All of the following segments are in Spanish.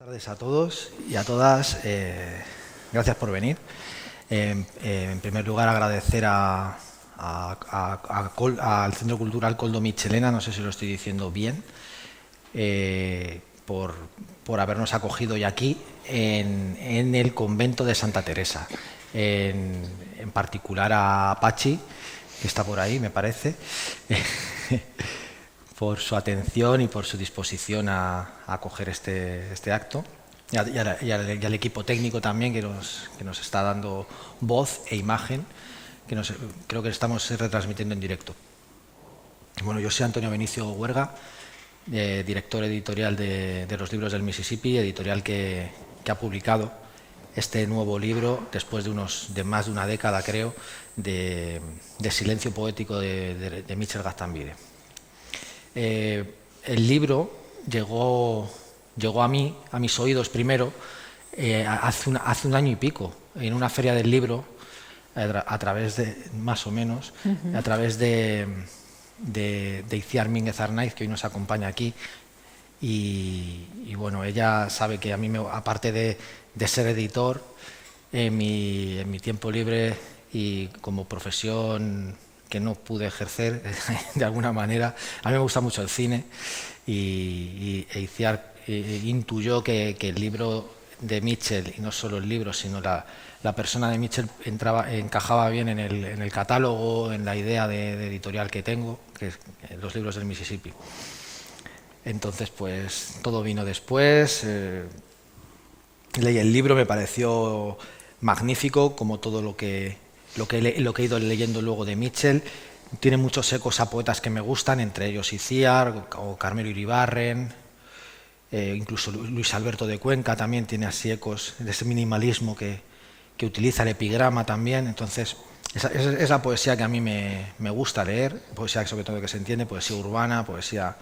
Buenas tardes a todos y a todas. Gracias por venir. En primer lugar, agradecer al Centro Cultural Koldo Mitxelena, no sé si lo estoy diciendo bien, por habernos acogido hoy aquí en el convento de Santa Teresa. En particular a Pachi, que está por ahí, me parece, por su atención y por su disposición a acoger este acto. Y al equipo técnico también, que nos está dando voz e imagen, creo que estamos retransmitiendo en directo. Bueno, yo soy Antonio Benicio Huerga, director editorial de Los Libros del Mississippi, editorial que ha publicado este nuevo libro después de más de una década, creo, de silencio poético de Mitchell Gaztambide. El libro llegó a mis oídos primero, hace un año y pico, en una feria del libro, a través de, más o menos, a través de Itziar Mínguez Arnaiz, que hoy nos acompaña aquí. Y bueno, ella sabe que a mí, aparte de ser editor, en mi tiempo libre y como profesión que no pude ejercer de alguna manera, a mí me gusta mucho el cine, y Itziar intuyó que el libro de Mitchell, y no solo el libro, sino la persona de Mitchell encajaba bien en el catálogo, en la idea de editorial que tengo, que es Los Libros del Mississippi. Entonces, pues todo vino después. Leí el libro, me pareció magnífico, como todo lo que he ido leyendo luego de Mitchell. Tiene muchos ecos a poetas que me gustan, entre ellos Itziar o Carmelo Iribarren, incluso Luis Alberto de Cuenca también tiene así ecos de ese minimalismo que utiliza el epigrama también. Entonces, es la poesía que a mí me gusta leer, poesía sobre todo que se entiende, poesía urbana, poesía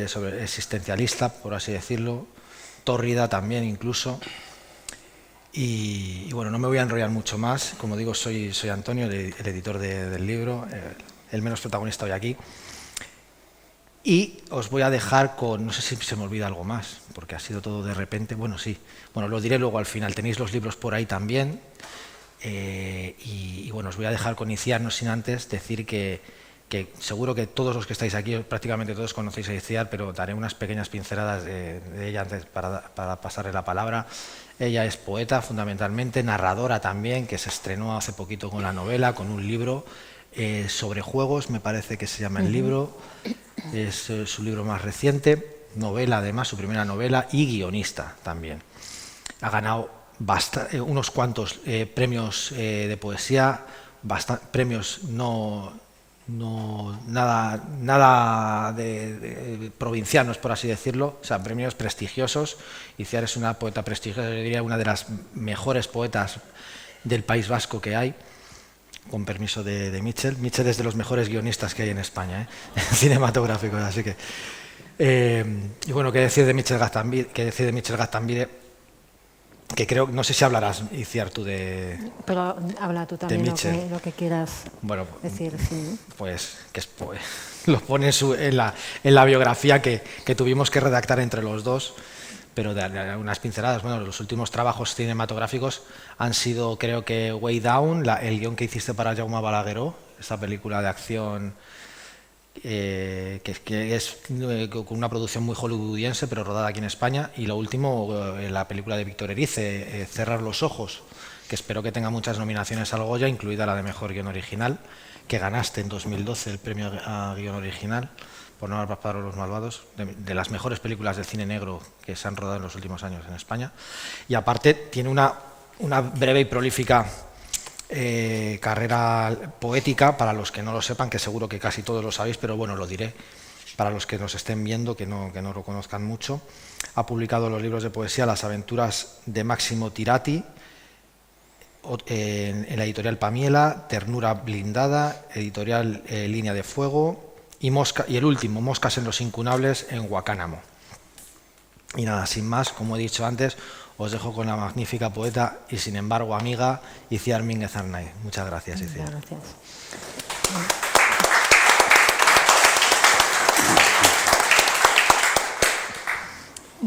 sobre existencialista, por así decirlo, tórrida también incluso. Y bueno, no me voy a enrollar mucho más. Como digo, soy Antonio, el editor del libro, el menos protagonista hoy aquí. Y os voy a dejar con, no sé si se me olvida algo más, porque ha sido todo de repente. Bueno, sí, bueno, lo diré luego al final. Tenéis los libros por ahí también. Y bueno, os voy a dejar con Itziar, no sin antes decir que seguro que todos los que estáis aquí, prácticamente todos conocéis a Itziar, pero daré unas pequeñas pinceladas de ella antes para pasarle la palabra. Ella es poeta fundamentalmente, narradora también, que se estrenó hace poquito con la novela, con un libro sobre juegos, me parece que se llama el libro. Es su libro más reciente, novela además, su primera novela, y guionista también. Ha ganado unos cuantos premios de poesía, premios nada de provincianos, por así decirlo, o sea, premios prestigiosos. Itziar es una poeta prestigiosa, yo diría una de las mejores poetas del País Vasco que hay, con permiso de Mitchell. Mitchell es de los mejores guionistas que hay en España, cinematográficos, así que... y bueno, ¿qué decir de Mitchell Gaztambide? Que creo, no sé si hablarás, Itziar, tú de... Pero habla tú también lo que quieras decir. Sí. Pues que lo pone en la biografía que tuvimos que redactar entre los dos, pero de unas pinceladas. Bueno, los últimos trabajos cinematográficos han sido, creo que Way Down, el guión que hiciste para Jaume Balagueró, esta película de acción que es con una producción muy hollywoodiense, pero rodada aquí en España. Y lo último, la película de Víctor Erice, Cerrar los ojos, que espero que tenga muchas nominaciones al Goya, incluida la de Mejor Guión Original, que ganaste en 2012 el premio a Guión Original por No haber pasado los malvados, de las mejores películas del cine negro que se han rodado en los últimos años en España. Y aparte tiene una breve y prolífica carrera poética, para los que no lo sepan, que seguro que casi todos lo sabéis, pero bueno, lo diré para los que nos estén viendo, que no lo conozcan mucho. Ha publicado los libros de poesía Las aventuras de Máximo Tirati, en la editorial Pamiela, Ternura blindada, editorial Línea de Fuego, y el último, Moscas en los incunables, en Guacánamo. Y nada, sin más, como he dicho antes, os dejo con la magnífica poeta y, sin embargo, amiga Itziar Mínguez Arnaiz. Muchas gracias, Itziar. Gracias.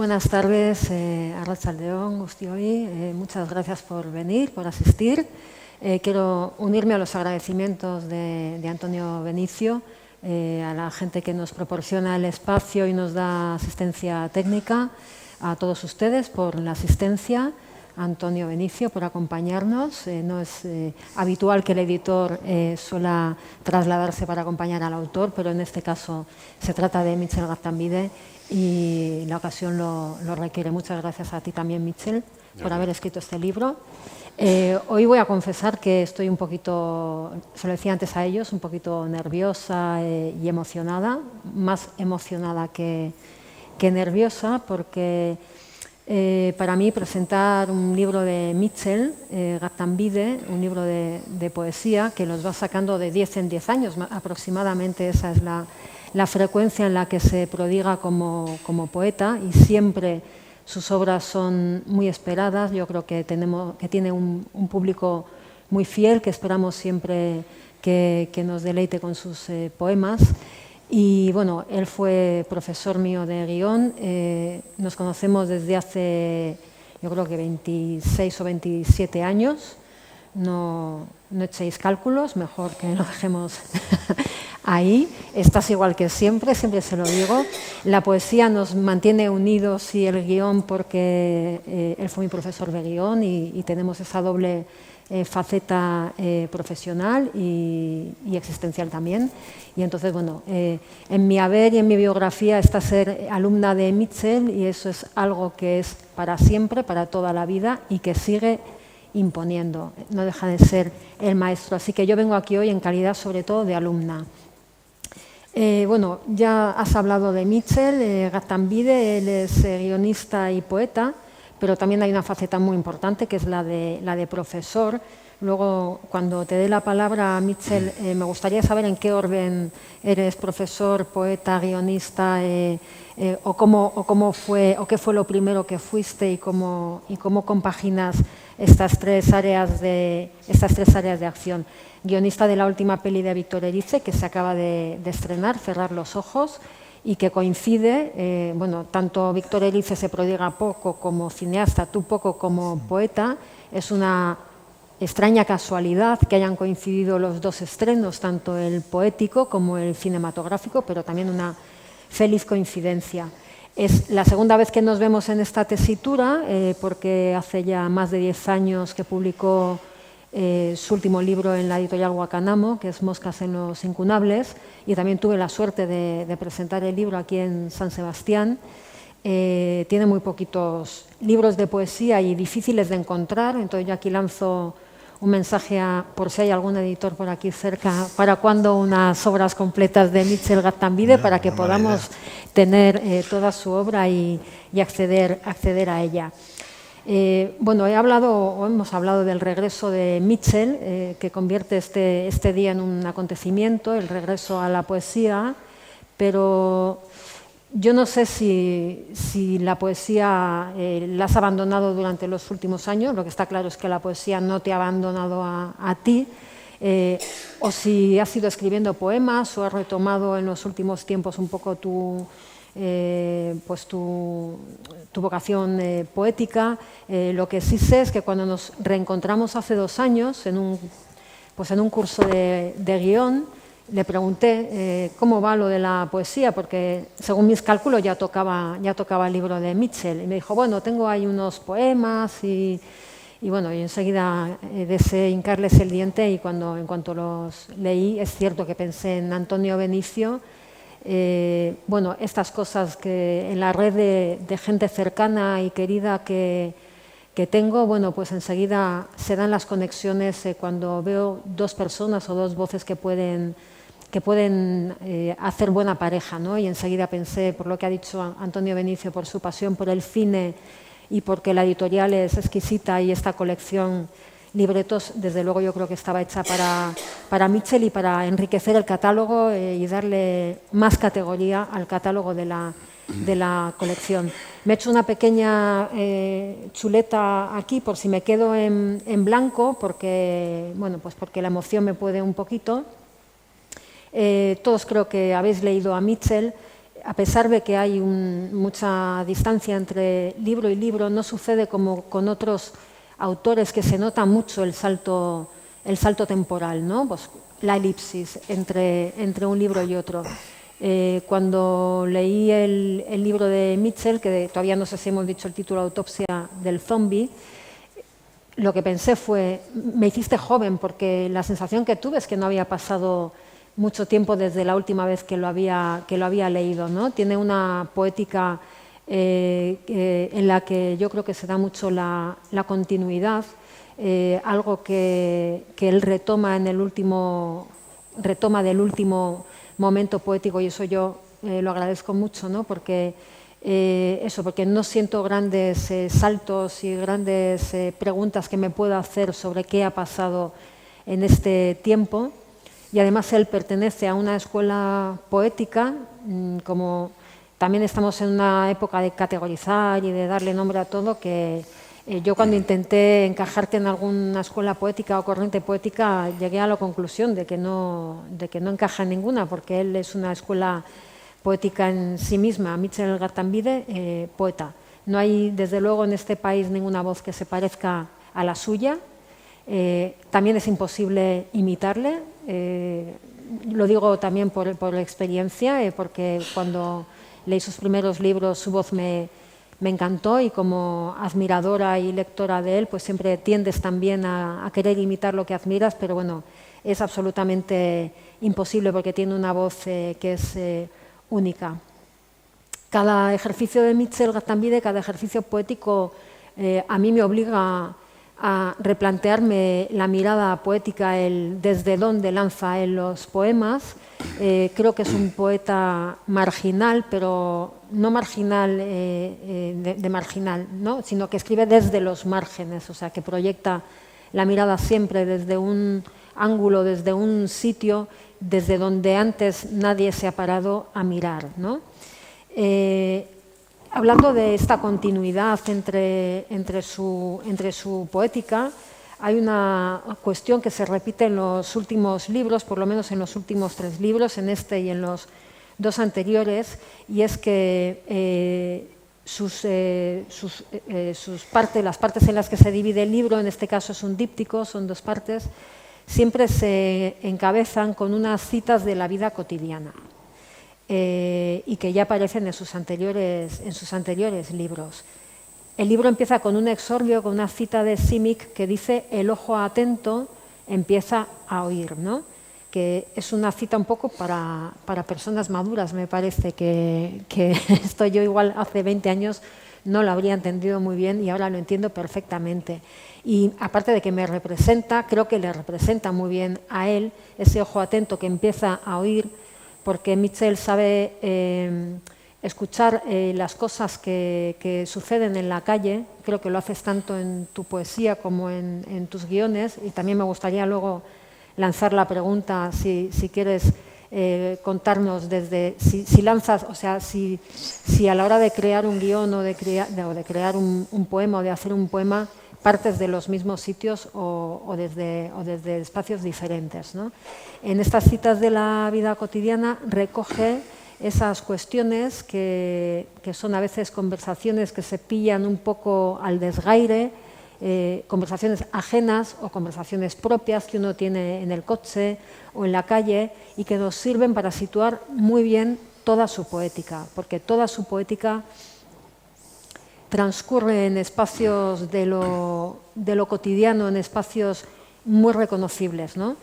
Buenas tardes, Arratsaldeon, guztioi. Muchas gracias por venir, por asistir. Quiero unirme a los agradecimientos de Antonio Benicio, a la gente que nos proporciona el espacio y nos da asistencia técnica, a todos ustedes por la asistencia, a Antonio Benicio por acompañarnos. No es habitual que el editor suela trasladarse para acompañar al autor, pero en este caso se trata de Mitchell Gartambide y la ocasión lo requiere. Muchas gracias a ti también, Mitchell, por haber escrito este libro. Hoy voy a confesar que estoy un poquito, se lo decía antes a ellos, un poquito nerviosa y emocionada, más emocionada que nerviosa, porque para mí presentar un libro de Mitchell Gartambide, un libro de poesía que los va sacando de 10 en 10 años aproximadamente, esa es la frecuencia en la que se prodiga como poeta, y siempre sus obras son muy esperadas. Yo creo que tiene un público muy fiel, que esperamos siempre que nos deleite con sus poemas. Y bueno, él fue profesor mío de guión, nos conocemos desde hace, yo creo que 26 o 27 años, no echéis cálculos, mejor que lo dejemos ahí. Estás igual que siempre se lo digo. La poesía nos mantiene unidos y el guión, porque él fue mi profesor de guión y tenemos esa doble faceta profesional y existencial también. Y entonces, bueno, en mi haber y en mi biografía está ser alumna de Mitchell, y eso es algo que es para siempre, para toda la vida, y que sigue imponiendo, no deja de ser el maestro. Así que yo vengo aquí hoy en calidad sobre todo de alumna. Bueno, ya has hablado de Mitchell Gartambide. Él es guionista y poeta, pero también hay una faceta muy importante que es la de profesor. Luego, cuando te dé la palabra, Mitchell, me gustaría saber en qué orden eres profesor, poeta, guionista, o cómo fue, o qué fue lo primero que fuiste, y cómo compaginas estas tres áreas de acción. Guionista de la última peli de Víctor Erice, que se acaba de estrenar, Cerrar los ojos, y que coincide, bueno, tanto Víctor Erice se prodiga poco como cineasta, tú poco como poeta. Es una extraña casualidad que hayan coincidido los dos estrenos, tanto el poético como el cinematográfico, pero también una feliz coincidencia. Es la segunda vez que nos vemos en esta tesitura, porque hace ya más de 10 años que publicó su último libro en la editorial Guacanamo, que es Moscas en los incunables, y también tuve la suerte de presentar el libro aquí en San Sebastián. Tiene muy poquitos libros de poesía y difíciles de encontrar, entonces yo aquí lanzo un mensaje por si hay algún editor por aquí cerca, para cuando unas obras completas de Mitchell Gartambide, para que podamos tener toda su obra y acceder a ella. Bueno, hemos hablado del regreso de Mitchell, que convierte este día en un acontecimiento, el regreso a la poesía, pero yo no sé si la poesía la has abandonado durante los últimos años. Lo que está claro es que la poesía no te ha abandonado a ti, o si has ido escribiendo poemas o has retomado en los últimos tiempos un poco tu vocación poética. Lo que sí sé es que cuando nos reencontramos hace 2 años en un curso de guión, le pregunté cómo va lo de la poesía, porque según mis cálculos ya tocaba el libro de Mitchell, y me dijo, bueno, tengo ahí unos poemas, y bueno, y enseguida deseé hincarles el diente, y en cuanto los leí, es cierto que pensé en Antonio Benicio. Bueno, estas cosas que en la red de gente cercana y querida que tengo, bueno, pues enseguida se dan las conexiones cuando veo 2 personas o 2 voces que pueden hacer buena pareja, ¿no? Y enseguida pensé, por lo que ha dicho Antonio Benicio, por su pasión por el cine y porque la editorial es exquisita, y esta colección libretos, desde luego yo creo que estaba hecha para Mitchell y para enriquecer el catálogo y darle más categoría al catálogo de la colección. Me he hecho una pequeña chuleta aquí por si me quedo en blanco, porque la emoción me puede un poquito. Todos creo que habéis leído a Mitchell. a pesar de que hay mucha distancia entre libro y libro, no sucede como con otros autores que se nota mucho el salto temporal, ¿no? Pues la elipsis entre un libro y otro. Cuando leí el libro de Mitchell, que todavía no sé si hemos dicho el título, Autopsia del zombie, lo que pensé fue, me hiciste joven, porque la sensación que tuve es que no había pasado mucho tiempo desde la última vez que lo había leído, ¿no? Tiene una poética en la que yo creo que se da mucho la continuidad, algo que él retoma del último momento poético, y eso yo lo agradezco mucho, ¿no? Porque porque no siento grandes saltos y grandes preguntas que me pueda hacer sobre qué ha pasado en este tiempo. Y además él pertenece a una escuela poética, como también estamos en una época de categorizar y de darle nombre a todo, que yo cuando intenté encajarte en alguna escuela poética o corriente poética llegué a la conclusión de que no encaja en ninguna, porque él es una escuela poética en sí misma. Mitchell Gartambide, poeta. No hay, desde luego, en este país ninguna voz que se parezca a la suya. También es imposible imitarle. Lo digo también por experiencia, porque cuando leí sus primeros libros su voz me encantó, y como admiradora y lectora de él, pues siempre tiendes también a querer imitar lo que admiras, pero bueno, es absolutamente imposible porque tiene una voz que es única. Cada ejercicio de Mitchell Gartambide, cada ejercicio poético, a mí me obliga a replantearme la mirada poética, desde dónde lanza él los poemas. Creo que es un poeta marginal, pero no marginal de marginal, ¿no? Sino que escribe desde los márgenes, o sea, que proyecta la mirada siempre desde un ángulo, desde un sitio, desde donde antes nadie se ha parado a mirar, ¿no? Hablando de esta continuidad entre su poética, hay una cuestión que se repite en los últimos libros, por lo menos en los últimos 3 libros, en este y en los 2 anteriores, y es que las partes en las que se divide el libro, en este caso es un díptico, son 2 partes, siempre se encabezan con unas citas de la vida cotidiana. Y que ya aparecen en sus anteriores libros. El libro empieza con un exordio, con una cita de Simic que dice: el ojo atento empieza a oír, ¿no? Que es una cita un poco para personas maduras, me parece, que esto yo igual hace 20 años no lo habría entendido muy bien y ahora lo entiendo perfectamente. Y aparte de que me representa, creo que le representa muy bien a él ese ojo atento que empieza a oír, porque Mitchell sabe escuchar las cosas que suceden en la calle. Creo que lo haces tanto en tu poesía como en tus guiones, y también me gustaría luego lanzar la pregunta si quieres contarnos desde si lanzas, o sea, si a la hora de crear un guión o de crear un poema o de hacer un poema partes de los mismos sitios o desde espacios diferentes, ¿no? En estas citas de la vida cotidiana recoge esas cuestiones que son a veces conversaciones que se pillan un poco al desgaire, conversaciones ajenas o conversaciones propias que uno tiene en el coche o en la calle, y que nos sirven para situar muy bien toda su poética, porque toda su poética transcurre en espacios de lo cotidiano, en espacios muy reconocibles, ¿no?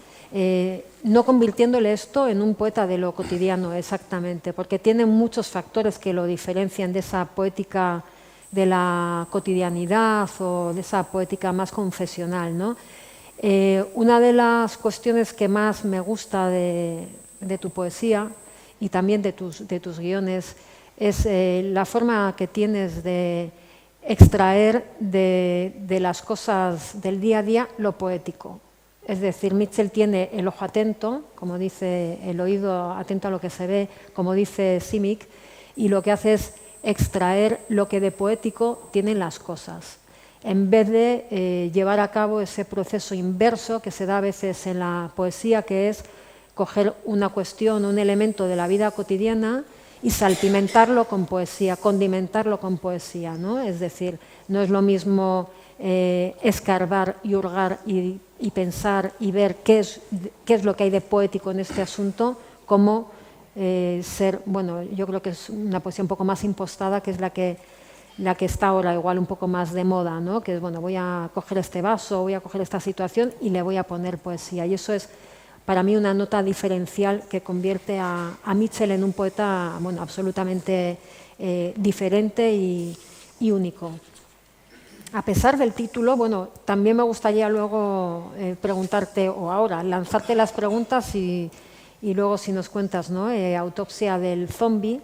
No convirtiéndole esto en un poeta de lo cotidiano exactamente, porque tiene muchos factores que lo diferencian de esa poética de la cotidianidad o de esa poética más confesional, ¿no? Una de las cuestiones que más me gusta de tu poesía y también de tus guiones es la forma que tienes de extraer de las cosas del día a día lo poético. Es decir, Mitchell tiene el ojo atento, como dice, el oído atento a lo que se ve, como dice Simic, y lo que hace es extraer lo que de poético tienen las cosas, en vez de llevar a cabo ese proceso inverso que se da a veces en la poesía, que es coger una cuestión, un elemento de la vida cotidiana y salpimentarlo con poesía, condimentarlo con poesía, ¿no? Es decir, no es lo mismo escarbar y hurgar y pensar y ver qué es lo que hay de poético en este asunto, como ser, bueno, yo creo que es una poesía un poco más impostada, que es la que está ahora igual un poco más de moda, ¿no? Que es, bueno, voy a coger este vaso, voy a coger esta situación y le voy a poner poesía. Y eso es para mí una nota diferencial que convierte a Mitchell en un poeta, bueno, absolutamente diferente y único. A pesar del título, bueno, también me gustaría luego preguntarte, o ahora, lanzarte las preguntas y luego si nos cuentas, ¿no? Autopsia del zombie,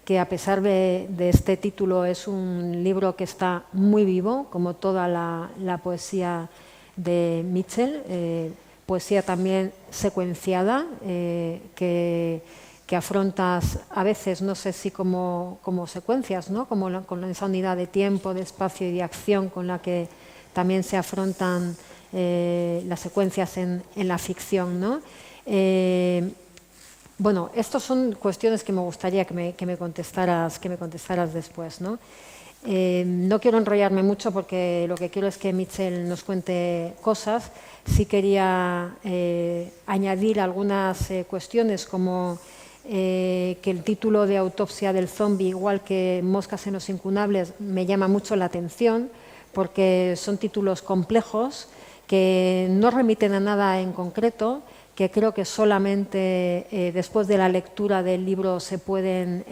que a pesar de este título es un libro que está muy vivo, como toda la poesía de Mitchell, poesía también secuenciada, que afrontas a veces, no sé si como secuencias, ¿no? Con esa unidad de tiempo, de espacio y de acción con la que también se afrontan las secuencias en la ficción, ¿no? Bueno, estas son cuestiones que me gustaría que me contestaras después, ¿no? No quiero enrollarme mucho porque lo que quiero es que Mitchell nos cuente cosas. Sí quería añadir algunas cuestiones como que el título de Autopsia del zombie, igual que Moscas en los incunables, me llama mucho la atención porque son títulos complejos que no remiten a nada en concreto, que creo que solamente después de la lectura del libro se pueden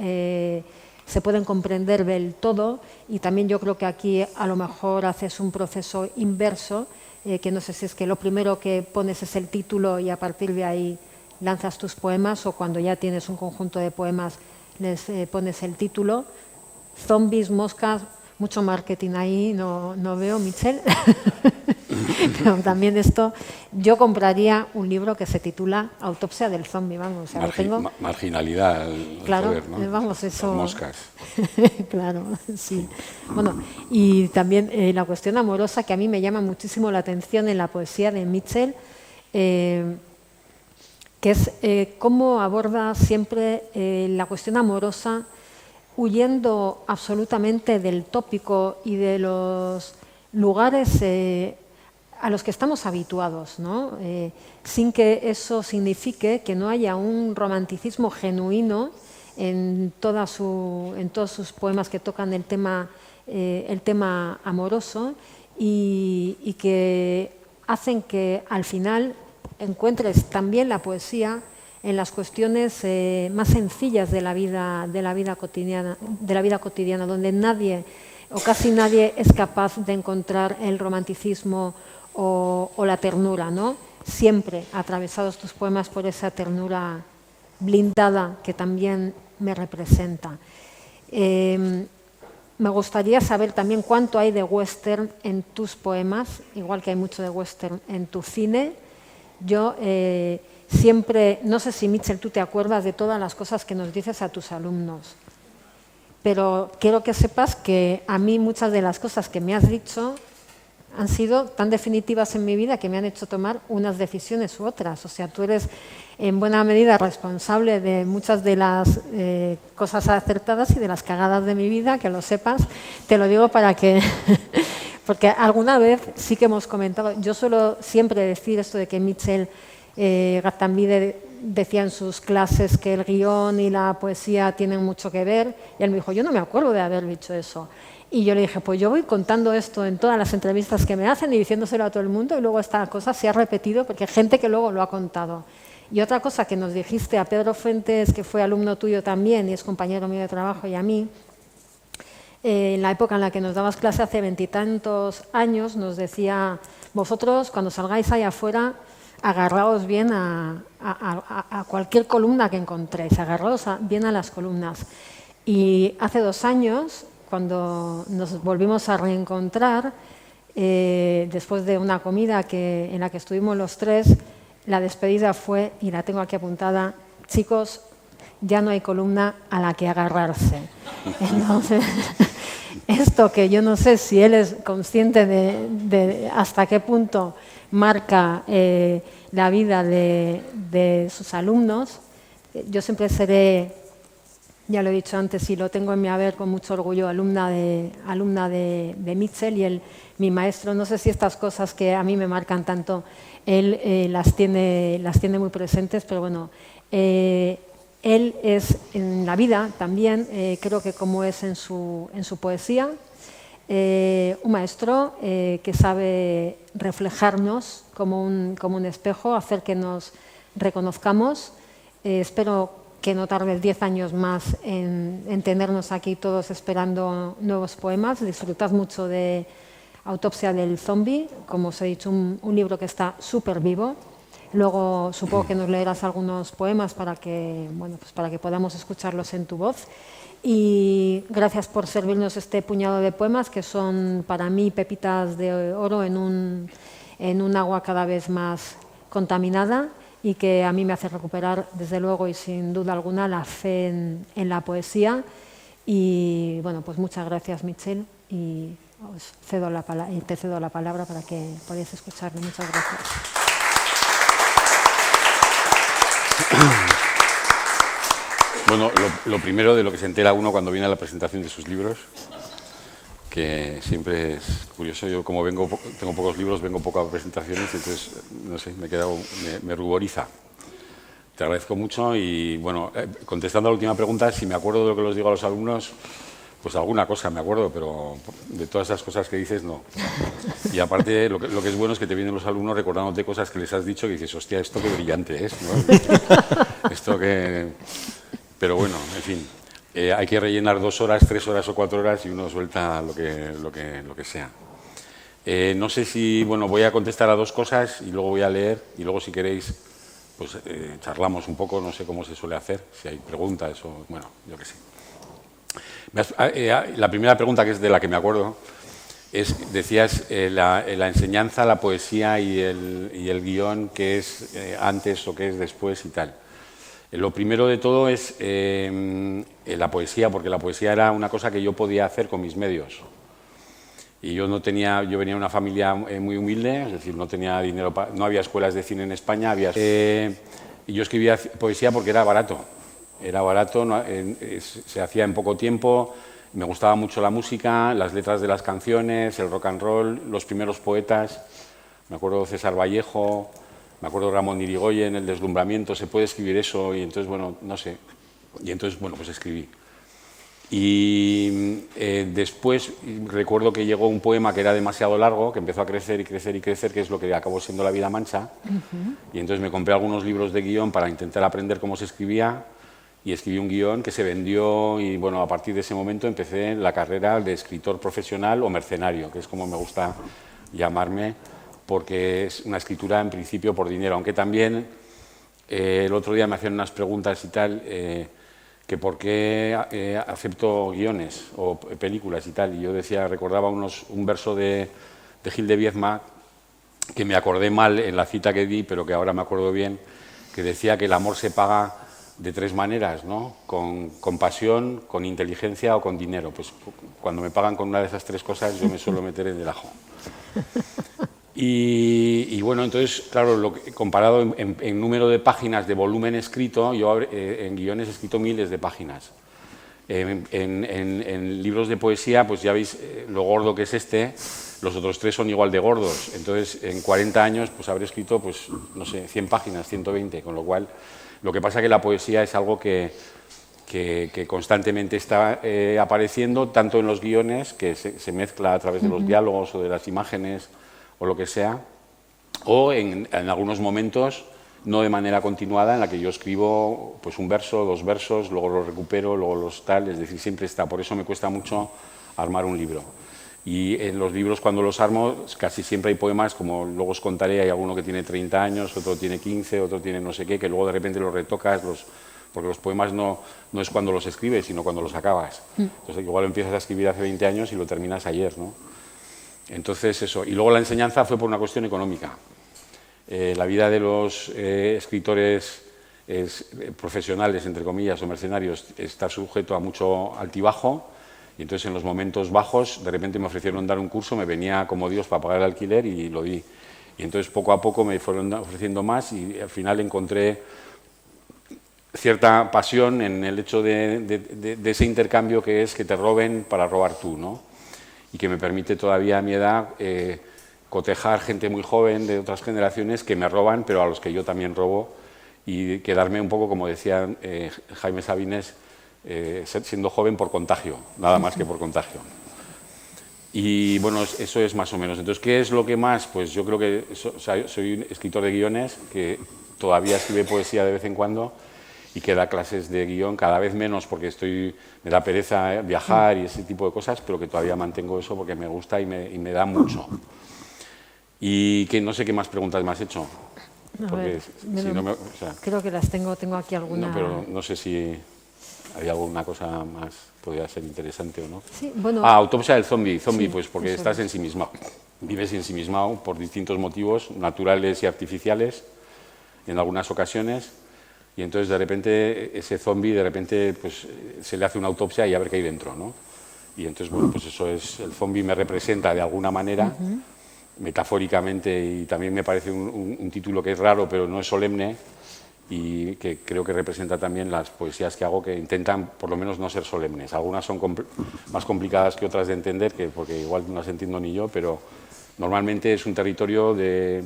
comprender del todo, y también yo creo que aquí a lo mejor haces un proceso inverso, que no sé si es que lo primero que pones es el título y a partir de ahí lanzas tus poemas, o cuando ya tienes un conjunto de poemas les pones el título. Zombies, moscas, mucho marketing ahí, no veo, Mitchell. Pero también esto, yo compraría un libro que se titula Autopsia del zombie, vamos. O sea, tengo... Marginalidad, claro, joder, ¿no? Vamos, eso... Las moscas. Claro, sí. Bueno, y también la cuestión amorosa, que a mí me llama muchísimo la atención en la poesía de Mitchell, que es cómo aborda siempre la cuestión amorosa, huyendo absolutamente del tópico y de los lugares a los que estamos habituados, ¿no? Sin que eso signifique que no haya un romanticismo genuino en todos sus poemas que tocan el tema amoroso, y que hacen que al final encuentres también la poesía en las cuestiones más sencillas de la vida cotidiana, donde nadie o casi nadie es capaz de encontrar el romanticismo o la ternura, ¿no? Siempre atravesados tus poemas por esa ternura blindada que también me representa. Me gustaría saber también cuánto hay de western en tus poemas, igual que hay mucho de western en tu cine. Yo siempre, no sé si Mitchell, tú te acuerdas de todas las cosas que nos dices a tus alumnos, pero quiero que sepas que a mí muchas de las cosas que me has dicho han sido tan definitivas en mi vida que me han hecho tomar unas decisiones u otras. O sea, tú eres en buena medida responsable de muchas de las cosas acertadas y de las cagadas de mi vida, que lo sepas. Te lo digo para que... Porque alguna vez sí que hemos comentado, yo suelo siempre decir esto de que Mitchell Gaztambide decía en sus clases que el guión y la poesía tienen mucho que ver, y él me dijo, yo no me acuerdo de haber dicho eso. Y yo le dije, pues yo voy contando esto en todas las entrevistas que me hacen y diciéndoselo a todo el mundo, y luego esta cosa se ha repetido porque hay gente que luego lo ha contado. Y otra cosa que nos dijiste a Pedro Fuentes, que fue alumno tuyo también y es compañero mío de trabajo, y a mí, en la época en la que nos dabas clase hace 20 y tantos años, nos decía, vosotros cuando salgáis ahí afuera, agarraos bien a cualquier columna que encontréis, agarraos bien a las columnas. Y hace 2 años, cuando nos volvimos a reencontrar, después de una comida en la que estuvimos los 3, la despedida fue, y la tengo aquí apuntada, chicos, ya no hay columna a la que agarrarse. Entonces, esto que yo no sé si él es consciente de hasta qué punto marca la vida de sus alumnos, yo siempre seré ya lo he dicho antes y lo tengo en mi haber con mucho orgullo, alumna de Mitchell, y mi maestro, no sé si estas cosas que a mí me marcan tanto, él las tiene muy presentes, pero bueno, él es en la vida también, creo que como es en su poesía, un maestro que sabe reflejarnos como un espejo, hacer que nos reconozcamos. Espero que no tarde 10 años más en tenernos aquí todos esperando nuevos poemas. Disfrutad mucho de Autopsia del Zombie, como os he dicho, un libro que está súper vivo. Luego supongo que nos leerás algunos poemas para que podamos escucharlos en tu voz. Y gracias por servirnos este puñado de poemas que son para mí pepitas de oro en un agua cada vez más contaminada y que a mí me hace recuperar desde luego y sin duda alguna la fe en la poesía. Y bueno, pues muchas gracias, Mitchell, y te cedo la palabra para que podáis escucharlo. Muchas gracias. Bueno, lo primero de lo que se entera uno cuando viene a la presentación de sus libros, que siempre es curioso. Yo, como tengo pocos libros, vengo poco a presentaciones, entonces, no sé, me ruboriza. Te agradezco mucho y, bueno, contestando a la última pregunta, si me acuerdo de lo que les digo a los alumnos, pues alguna cosa me acuerdo, pero de todas esas cosas que dices, no. Y aparte, lo que es bueno es que te vienen los alumnos recordándote cosas que les has dicho que dices, hostia, esto qué brillante es, ¿no? Esto que... Pero bueno, en fin, hay que rellenar 2 horas, 3 horas o 4 horas y uno suelta lo que sea. No sé si, bueno, voy a contestar a 2 cosas y luego voy a leer y luego si queréis, pues charlamos un poco, no sé cómo se suele hacer, si hay preguntas o, bueno, yo qué sé. La primera pregunta, que es de la que me acuerdo, es, decías, la enseñanza, la poesía y el guión, que es antes o que es después y tal. Lo primero de todo es la poesía, porque la poesía era una cosa que yo podía hacer con mis medios. Y yo venía de una familia muy humilde, es decir, no tenía dinero, no había escuelas de cine en España, y yo escribía poesía porque era barato. Era barato, se hacía en poco tiempo, me gustaba mucho la música, las letras de las canciones, el rock and roll, los primeros poetas, me acuerdo de César Vallejo, me acuerdo de Ramón Irigoyen, El deslumbramiento, se puede escribir eso, y entonces, bueno, no sé, y entonces, bueno, pues escribí. Y después recuerdo que llegó un poema que era demasiado largo, que empezó a crecer y crecer y crecer, que es lo que acabó siendo La vida mancha, y entonces me compré algunos libros de guión para intentar aprender cómo se escribía, y escribí un guión que se vendió, y bueno, a partir de ese momento empecé la carrera de escritor profesional o mercenario, que es como me gusta llamarme, porque es una escritura en principio por dinero, aunque también el otro día me hacían unas preguntas y tal, que por qué acepto guiones o películas y tal, y yo recordaba un verso de Gil de Viezma, que me acordé mal en la cita que di, pero que ahora me acuerdo bien, que decía que el amor se paga de 3 maneras, ¿no? Con pasión, con inteligencia o con dinero. Pues cuando me pagan con una de esas 3 cosas, yo me suelo meter en el ajo. Y bueno, entonces, claro, comparado en número de páginas de volumen escrito, yo en guiones he escrito miles de páginas. En libros de poesía, pues ya veis lo gordo que es este, los otros 3 son igual de gordos. Entonces, en 40 años, pues habré escrito, pues, no sé, 100 páginas, 120, con lo cual, lo que pasa es que la poesía es algo que constantemente está apareciendo, tanto en los guiones, que se mezcla a través de los diálogos o de las imágenes, o lo que sea, o en algunos momentos, no de manera continuada, en la que yo escribo pues un verso, 2 versos, luego los recupero, luego los tal, es decir, siempre está. Por eso me cuesta mucho armar un libro. Y en los libros, cuando los armo, casi siempre hay poemas, como luego os contaré, hay alguno que tiene 30 años, otro tiene 15, otro tiene no sé qué, que luego de repente los retocas, porque los poemas no es cuando los escribes, sino cuando los acabas. Entonces, igual empiezas a escribir hace 20 años y lo terminas ayer, ¿no? Entonces, eso. Y luego la enseñanza fue por una cuestión económica. La vida de los escritores profesionales, entre comillas, o mercenarios, está sujeto a mucho altibajo, y entonces en los momentos bajos, de repente me ofrecieron dar un curso, me venía como Dios para pagar el alquiler y lo di. Y entonces poco a poco me fueron ofreciendo más y al final encontré cierta pasión en el hecho de ese intercambio que es que te roben para robar tú, ¿no? Y que me permite todavía a mi edad cotejar gente muy joven de otras generaciones que me roban, pero a los que yo también robo, y quedarme un poco, como decía Jaime Sabines, siendo joven por contagio, nada más que por contagio. Y bueno, eso es más o menos. Entonces, ¿qué es lo que más? Pues yo creo que soy un escritor de guiones que todavía escribe poesía de vez en cuando y que da clases de guión cada vez menos porque me da pereza viajar y ese tipo de cosas, pero que todavía mantengo eso porque me gusta y me da mucho. Y que no sé qué más preguntas me has hecho. Porque, creo que las tengo aquí alguna. No, pero no sé si hay alguna cosa más, podría ser interesante o no. Sí, bueno. Autopsia del zombie, sí, pues porque estás ensimismado. Vives ensimismado por distintos motivos, naturales y artificiales, en algunas ocasiones, y entonces de repente ese zombie, pues se le hace una autopsia y a ver qué hay dentro, ¿no? Y entonces, bueno, pues eso es, el zombie me representa de alguna manera, metafóricamente, y también me parece un título que es raro, pero no es solemne, y que creo que representa también las poesías que hago, que intentan por lo menos no ser solemnes. Algunas son más complicadas que otras de entender, porque igual no las entiendo ni yo, pero normalmente es un territorio de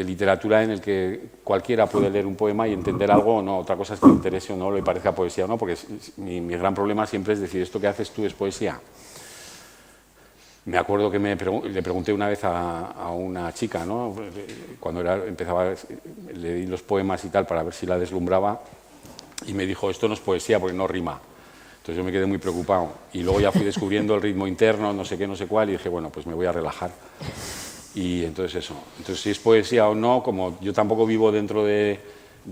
literatura en el que cualquiera puede leer un poema y entender algo o no. Otra cosa es que le interese o no, le parezca poesía o no, porque mi gran problema siempre es decir, ¿esto que haces tú es poesía? Me acuerdo que le pregunté una vez a una chica, ¿no? Cuando empezaba, leí los poemas y tal para ver si la deslumbraba, y me dijo, esto no es poesía porque no rima. Entonces yo me quedé muy preocupado y luego ya fui descubriendo el ritmo interno, no sé qué, no sé cuál, y dije, bueno, pues me voy a relajar. Y entonces eso. Entonces si es poesía o no, como yo tampoco vivo dentro de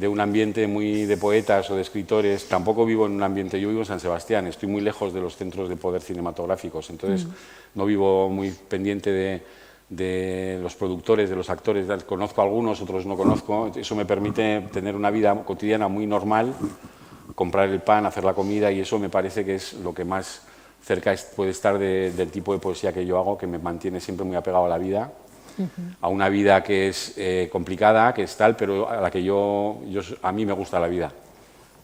un ambiente muy de poetas o de escritores, tampoco vivo en un ambiente, yo vivo en San Sebastián, estoy muy lejos de los centros de poder cinematográficos, entonces no vivo muy pendiente de los productores, de los actores, conozco a algunos, otros no conozco, eso me permite tener una vida cotidiana muy normal, comprar el pan, hacer la comida, y eso me parece que es lo que más cerca puede estar del tipo de poesía que yo hago, que me mantiene siempre muy apegado a la vida, a una vida que es complicada, que es tal, pero a la que a mí me gusta la vida,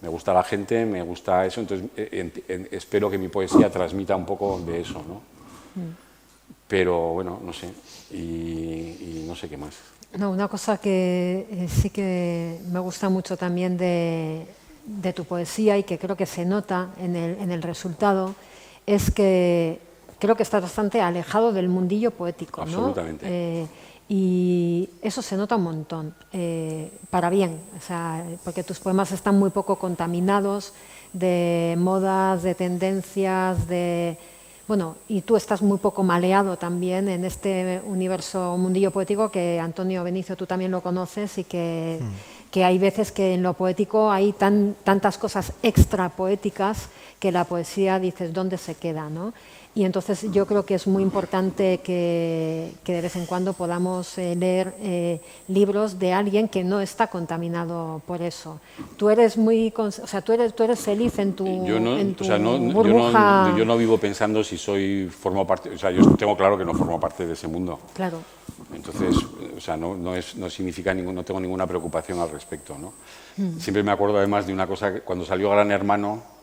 me gusta la gente, me gusta eso, entonces espero que mi poesía transmita un poco de eso, ¿no? Pero bueno, no sé, y no sé qué más. No, una cosa que sí que me gusta mucho también de tu poesía y que creo que se nota en el resultado es que creo que estás bastante alejado del mundillo poético, ¿no? Absolutamente. Y eso se nota un montón, para bien, o sea, porque tus poemas están muy poco contaminados de modas, de tendencias, bueno, y tú estás muy poco maleado también en este universo mundillo poético que Antonio Benicio tú también lo conoces y que hay veces que en lo poético hay tantas cosas extra poéticas que la poesía dices, ¿dónde se queda, no? Y entonces yo creo que es muy importante que de vez en cuando podamos leer libros de alguien que no está contaminado por eso. Tú eres tú eres feliz en tu burbuja. Yo no vivo pensando si formo parte, o sea, yo tengo claro que no formo parte de ese mundo. Claro. Entonces, o sea, no significa no tengo ninguna preocupación al respecto, ¿no? Siempre me acuerdo además de una cosa, que cuando salió Gran Hermano,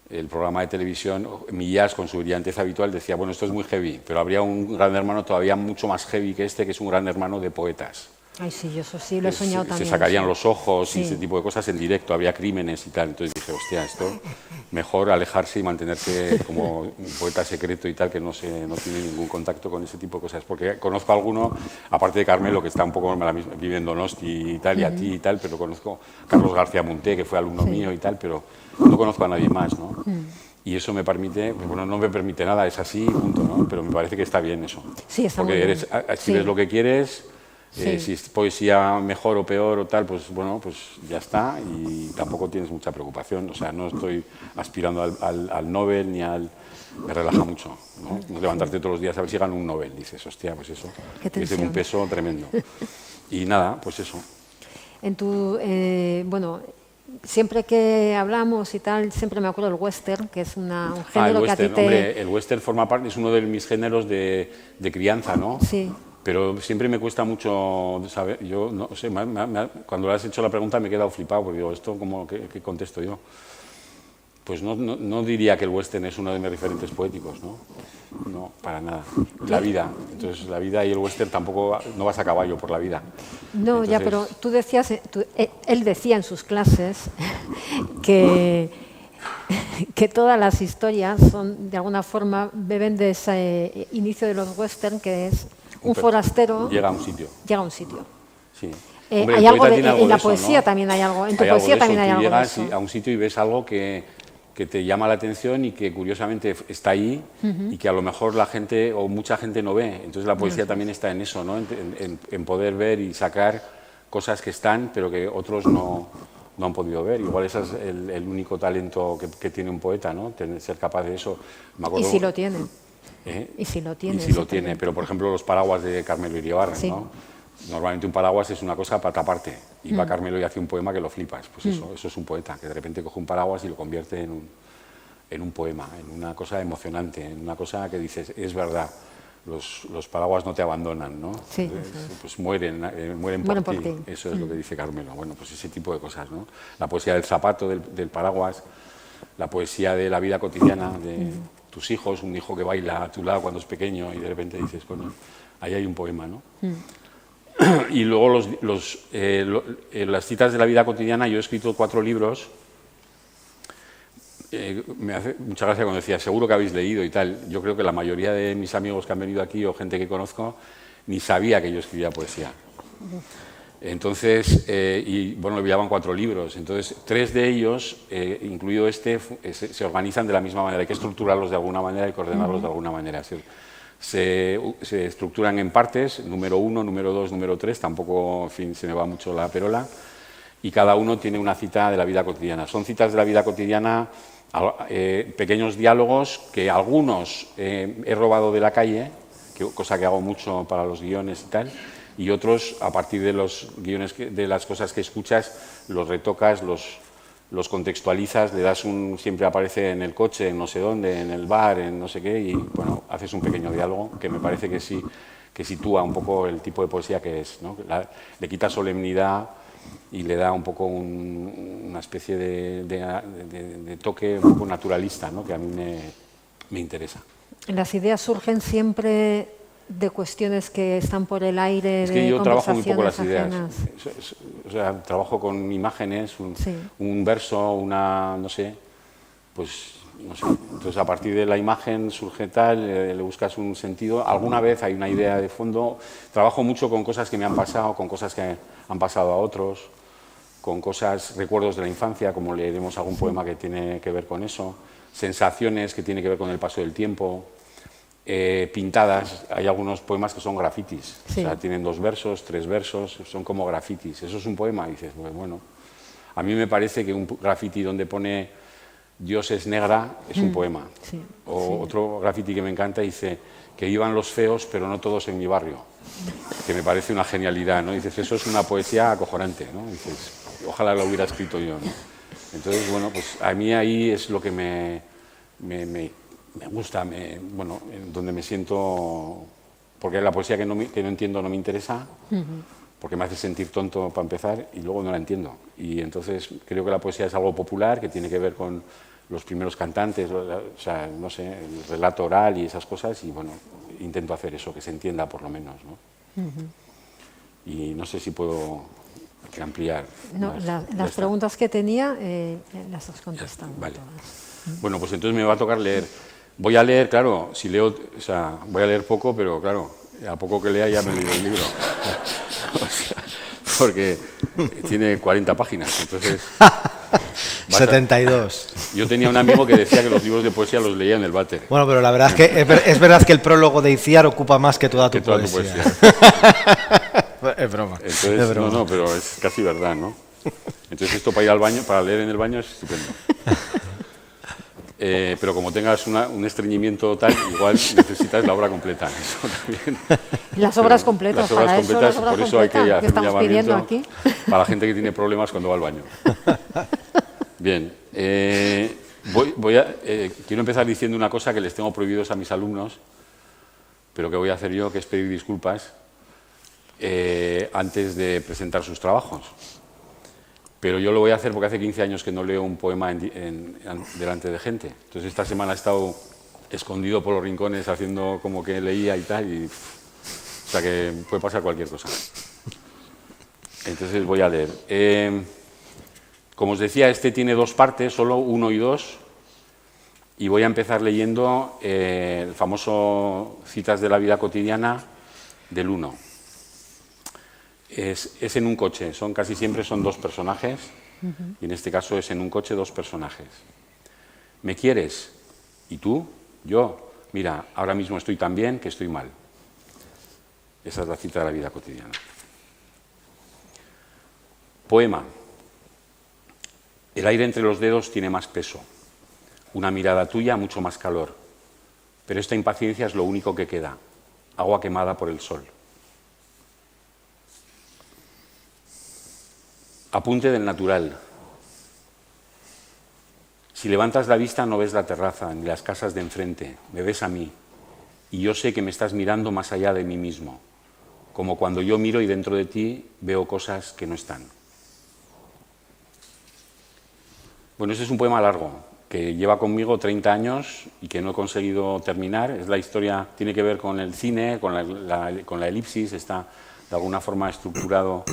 el programa de televisión, Millás, con su brillantez habitual, decía, bueno, esto es muy heavy, pero habría un Gran Hermano todavía mucho más heavy que este, que es un Gran Hermano de poetas. Ay, sí, yo eso sí lo he soñado también. Se sacarían los ojos sí. Y ese tipo de cosas en directo, habría crímenes y tal. Entonces dije, hostia, esto mejor alejarse y mantenerse como un poeta secreto y tal, que no tiene ningún contacto con ese tipo de cosas. Porque conozco a alguno, aparte de Carmelo, que está un poco vive en Donosti y tal, y a ti y tal, pero conozco a Carlos García Munté, que fue alumno mío y tal, pero no conozco a nadie más, ¿no? Y eso me permite, bueno, no me permite nada, es así, punto, ¿no? Pero me parece que está bien eso. Sí, está porque muy bien. escribes lo que quieres. Sí. Si es poesía mejor o peor o tal, pues bueno, pues ya está, y tampoco tienes mucha preocupación, o sea, no estoy aspirando al Nobel ni al... Me relaja mucho, ¿no? Levantarte todos los días a ver si gano un Nobel, dices, hostia, pues eso, es un peso tremendo. Y nada, pues eso. Bueno, siempre que hablamos y tal, siempre me acuerdo del western, que es un género el western, que a ti te... Hombre, el western forma parte, es uno de mis géneros de crianza, ¿no? Sí. Pero siempre me cuesta mucho saber, yo no sé, cuando le has hecho la pregunta me he quedado flipado, porque digo, ¿esto cómo, qué contesto yo? Pues no diría que el western es uno de mis referentes poéticos, ¿no? No, para nada. La vida. Entonces, la vida y el western tampoco, no vas a caballo por la vida. No, Entonces, ya, pero tú decías, él decía en sus clases que todas las historias son, de alguna forma, beben de ese inicio de los western, que es un forastero... Llega a un sitio. Llega a un sitio. Sí. Hombre, Hay algo tiene algo en la eso, poesía ¿no? también hay algo, en tu Hay algo poesía de también eso. hay Tú algo de llegas eso. a un sitio y ves algo que te llama la atención y que curiosamente está ahí y que a lo mejor la gente o mucha gente no ve. Entonces la poesía también está en eso, ¿no? En poder ver y sacar cosas que están pero que otros no han podido ver. Igual ese es el único talento que tiene un poeta, ¿no? Ser capaz de eso. Me acuerdo, Y si lo tiene. Y si lo ese tiene, pero por ejemplo los paraguas de Carmelo Iribarren, sí. ¿no? Normalmente un paraguas es una cosa para taparte y va Carmelo y hace un poema que lo flipas. Pues eso es un poeta, que de repente coge un paraguas y lo convierte en un poema, en una cosa emocionante, en una cosa que dices, es verdad, los paraguas no te abandonan, ¿no? Sí, pues mueren por ti. Eso es lo que dice Carmelo. Bueno, pues ese tipo de cosas, ¿no? La poesía del zapato, del paraguas, la poesía de la vida cotidiana, de tus hijos, un hijo que baila a tu lado cuando es pequeño y de repente dices, bueno, ahí hay un poema, ¿no? Y luego las citas de la vida cotidiana, yo he escrito 4 libros. Me hace mucha gracia cuando decía, seguro que habéis leído y tal. Yo creo que la mayoría de mis amigos que han venido aquí o gente que conozco ni sabía que yo escribía poesía. Entonces, y bueno, llevaban 4 libros. Entonces, 3 de ellos, incluido este, se organizan de la misma manera. Hay que estructurarlos de alguna manera y coordinarlos de alguna manera. Se estructuran en partes, número 1, número 2, número 3, tampoco, en fin, se me va mucho la perola, y cada uno tiene una cita de la vida cotidiana. Son citas de la vida cotidiana, pequeños diálogos que algunos he robado de la calle, cosa que hago mucho para los guiones y tal, y otros, a partir de los guiones, de las cosas que escuchas, los retocas, los contextualizas, le das siempre aparece en el coche, en no sé dónde, en el bar, en no sé qué, y bueno, haces un pequeño diálogo que me parece que sí, que sitúa un poco el tipo de poesía que es, ¿no? Le quita solemnidad y le da un poco una especie de toque un poco naturalista, ¿no? Que a mí me interesa. Las ideas surgen siempre de cuestiones que están por el aire, es que yo trabajo muy poco las ajenas. ideas. O sea, trabajo con imágenes, sí. un verso, no sé, pues no sé. Entonces a partir de la imagen surge tal, le buscas un sentido. Alguna vez hay una idea de fondo. Trabajo mucho con cosas que me han pasado, con cosas que han pasado a otros, con cosas, recuerdos de la infancia, como leeremos algún poema que tiene que ver con eso, sensaciones que tienen que ver con el paso del tiempo. Pintadas, hay algunos poemas que son grafitis, sí. O sea, tienen 2 versos, 3 versos, son como grafitis. Eso es un poema, y dices, pues bueno, a mí me parece que un grafiti donde pone Dios es negra es un poema. Sí, o otro grafiti que me encanta dice que iban los feos, pero no todos en mi barrio, que me parece una genialidad, ¿no? Dices, eso es una poesía acojonante, ¿no? Dices, ojalá lo hubiera escrito yo, ¿no? Entonces, bueno, pues a mí ahí es lo que me gusta, bueno, donde me siento, porque la poesía que no entiendo no me interesa, porque me hace sentir tonto para empezar y luego no la entiendo. Y entonces creo que la poesía es algo popular, que tiene que ver con los primeros cantantes, o sea, no sé, el relato oral y esas cosas, y bueno, intento hacer eso, que se entienda por lo menos, ¿no? Y no sé si puedo ampliar. No, las preguntas que tenía las has contestado. Vale. Bueno, pues entonces me va a tocar leer. Voy a leer, claro, si leo, o sea, voy a leer poco, pero claro, a poco que lea ya me he leído el libro. O sea, porque tiene 40 páginas, entonces... 72. Yo tenía un amigo que decía que los libros de poesía los leía en el váter. Bueno, pero la verdad es que es verdad que el prólogo de Iciar ocupa más que toda tu poesía. Es broma. Entonces, es broma. No, pero es casi verdad, ¿no? Entonces esto para ir al baño, para leer en el baño es estupendo. Pero como tengas un estreñimiento tal, igual necesitas la obra completa. Eso también. Las obras completas, las obras completas, por eso hay que hacer un estamos pidiendo llamamiento aquí. para la gente que tiene problemas cuando va al baño. Bien, quiero empezar diciendo una cosa que les tengo prohibidos a mis alumnos, pero que voy a hacer yo, que es pedir disculpas, antes de presentar sus trabajos. Pero yo lo voy a hacer porque hace 15 años que no leo un poema delante de gente. Entonces esta semana he estado escondido por los rincones haciendo como que leía y tal, o sea que puede pasar cualquier cosa. Entonces voy a leer. Como os decía, este tiene dos partes, solo 1 y 2, y voy a empezar leyendo el famoso Citas de la vida cotidiana del 1. Es en un coche, casi siempre son 2 personajes, y en este caso es en un coche 2 personajes. ¿Me quieres? ¿Y tú? Yo. Mira, ahora mismo estoy tan bien que estoy mal. Esa es la cita de la vida cotidiana. Poema. El aire entre los dedos tiene más peso, una mirada tuya mucho más calor, pero esta impaciencia es lo único que queda, agua quemada por el sol. Apunte del natural. Si levantas la vista no ves la terraza ni las casas de enfrente, me ves a mí, y yo sé que me estás mirando más allá de mí mismo, como cuando yo miro y dentro de ti veo cosas que no están. Bueno, este es un poema largo, que lleva conmigo 30 años y que no he conseguido terminar. Es la historia, tiene que ver con el cine, con la elipsis, está de alguna forma estructurado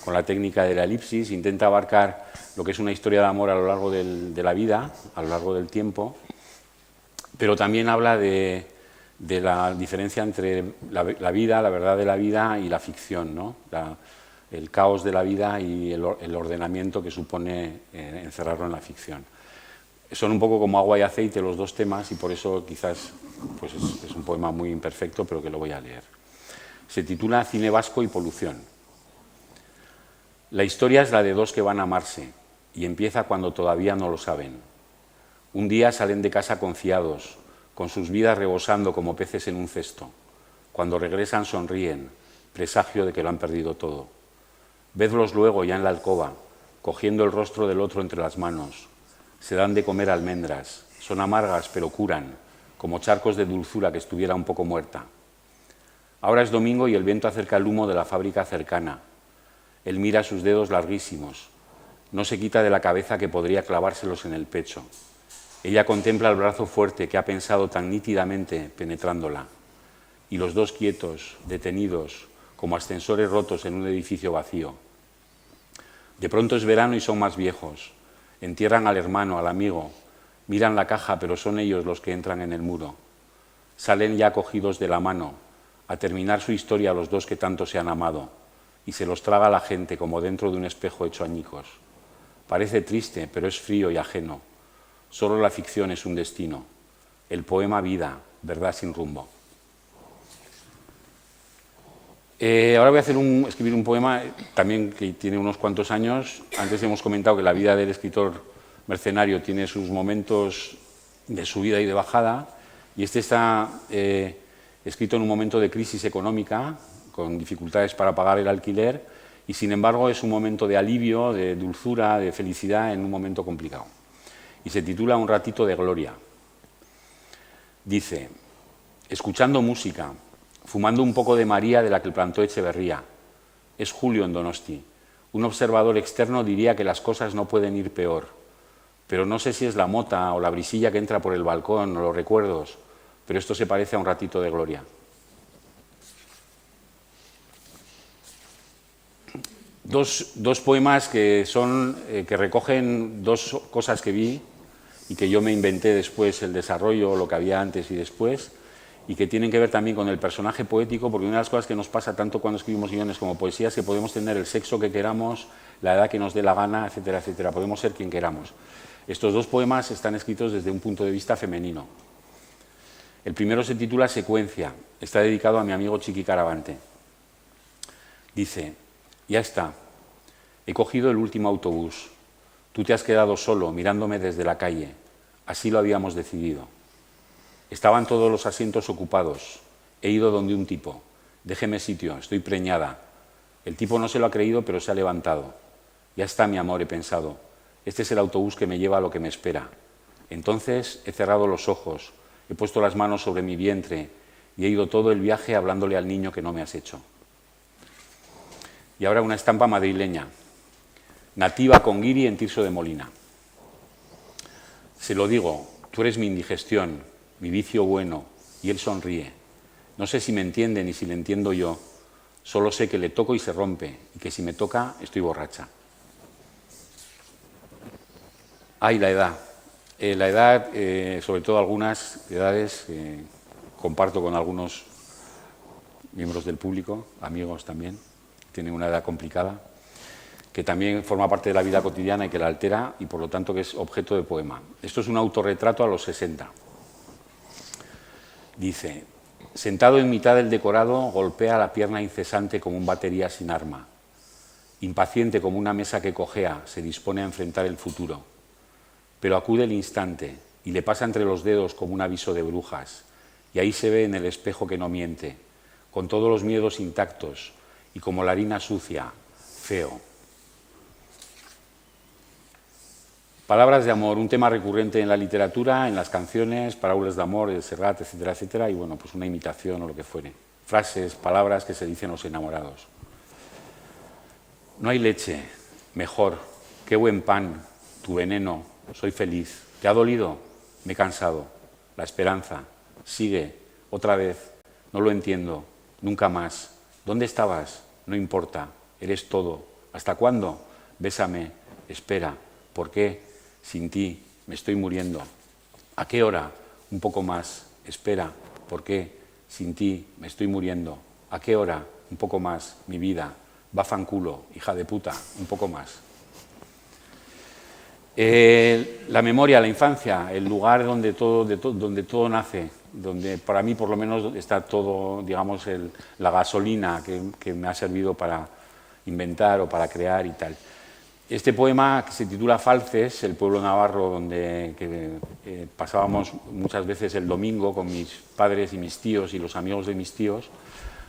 con la técnica de la elipsis, intenta abarcar lo que es una historia de amor a lo largo de la vida, a lo largo del tiempo, pero también habla de la diferencia entre la vida, la verdad de la vida y la ficción, ¿no? El caos de la vida y el ordenamiento que supone encerrarlo en la ficción. Son un poco como agua y aceite los dos temas y por eso quizás pues es un poema muy imperfecto, pero que lo voy a leer. Se titula Cine vasco y polución. La historia es la de 2 que van a amarse y empieza cuando todavía no lo saben. Un día salen de casa confiados, con sus vidas rebosando como peces en un cesto. Cuando regresan sonríen, presagio de que lo han perdido todo. Vedlos luego ya en la alcoba, cogiendo el rostro del otro entre las manos. Se dan de comer almendras, son amargas pero curan, como charcos de dulzura que estuviera un poco muerta. Ahora es domingo y el viento acerca el humo de la fábrica cercana. Él mira sus dedos larguísimos, no se quita de la cabeza que podría clavárselos en el pecho. Ella contempla el brazo fuerte que ha pensado tan nítidamente penetrándola. Y los 2 quietos, detenidos, como ascensores rotos en un edificio vacío. De pronto es verano y son más viejos. Entierran al hermano, al amigo. Miran la caja, pero son ellos los que entran en el muro. Salen ya cogidos de la mano, a terminar su historia los 2 que tanto se han amado. Y se los traga la gente como dentro de un espejo hecho añicos. Parece triste, pero es frío y ajeno. Solo la ficción es un destino. El poema vida, verdad sin rumbo. Ahora voy a escribir un poema también que tiene unos cuantos años. Antes hemos comentado que la vida del escritor mercenario tiene sus momentos de subida y de bajada, y este está escrito en un momento de crisis económica, con dificultades para pagar el alquiler, y sin embargo es un momento de alivio, de dulzura, de felicidad en un momento complicado. Y se titula Un ratito de gloria. Dice: escuchando música, fumando un poco de María de la que plantó Echeverría. Es julio en Donosti. Un observador externo diría que las cosas no pueden ir peor, pero no sé si es la mota o la brisilla que entra por el balcón o los recuerdos, pero esto se parece a un ratito de gloria. Dos poemas que recogen 2 cosas que vi y que yo me inventé después, el desarrollo, lo que había antes y después, y que tienen que ver también con el personaje poético, porque una de las cosas que nos pasa tanto cuando escribimos guiones como poesía es que podemos tener el sexo que queramos, la edad que nos dé la gana, etcétera, etcétera. Podemos ser quien queramos. Estos 2 poemas están escritos desde un punto de vista femenino. El primero se titula Secuencia. Está dedicado a mi amigo Chiqui Caravante. Dice: ya está. He cogido el último autobús. Tú te has quedado solo, mirándome desde la calle. Así lo habíamos decidido. Estaban todos los asientos ocupados. He ido donde un tipo. Déjeme sitio, estoy preñada. El tipo no se lo ha creído, pero se ha levantado. Ya está, mi amor, he pensado. Este es el autobús que me lleva a lo que me espera. Entonces he cerrado los ojos, he puesto las manos sobre mi vientre y he ido todo el viaje hablándole al niño que no me has hecho. y ahora una estampa madrileña, nativa con guiri en Tirso de Molina. Se lo digo, tú eres mi indigestión, mi vicio bueno, y él sonríe. No sé si me entiende ni si le entiendo yo, solo sé que le toco y se rompe, y que si me toca estoy borracha. Ay, la edad. La edad, sobre todo algunas edades, comparto con algunos miembros del público, amigos también, tienen una edad complicada, que también forma parte de la vida cotidiana y que la altera y por lo tanto que es objeto de poema. Esto es un autorretrato a los 60. Dice, sentado en mitad del decorado, golpea la pierna incesante como un batería sin arma. Impaciente como una mesa que cojea, se dispone a enfrentar el futuro. Pero acude el instante y le pasa entre los dedos como un aviso de brujas. Y ahí se ve en el espejo que no miente, con todos los miedos intactos y como la harina sucia, feo. Palabras de amor, un tema recurrente en la literatura, en las canciones, parábolas de amor, de Serrat, etcétera, etcétera, y bueno, pues una imitación o lo que fuere. Frases, palabras que se dicen los enamorados. No hay leche, mejor, qué buen pan, tu veneno, soy feliz. ¿Te ha dolido? Me he cansado. La esperanza, sigue, otra vez, no lo entiendo, nunca más. ¿Dónde estabas? No importa, eres todo. ¿Hasta cuándo? Bésame, espera, ¿por qué? Sin ti, me estoy muriendo. ¿A qué hora? Un poco más. Espera, ¿por qué? Sin ti, me estoy muriendo. ¿A qué hora? Un poco más. Mi vida. Va fanculo, hija de puta. Un poco más. La memoria, la infancia, el lugar donde todo nace, donde para mí por lo menos está todo, digamos, la gasolina que me ha servido para inventar o para crear y tal. Este poema, que se titula Falces, el pueblo navarro donde pasábamos muchas veces el domingo con mis padres y mis tíos y los amigos de mis tíos,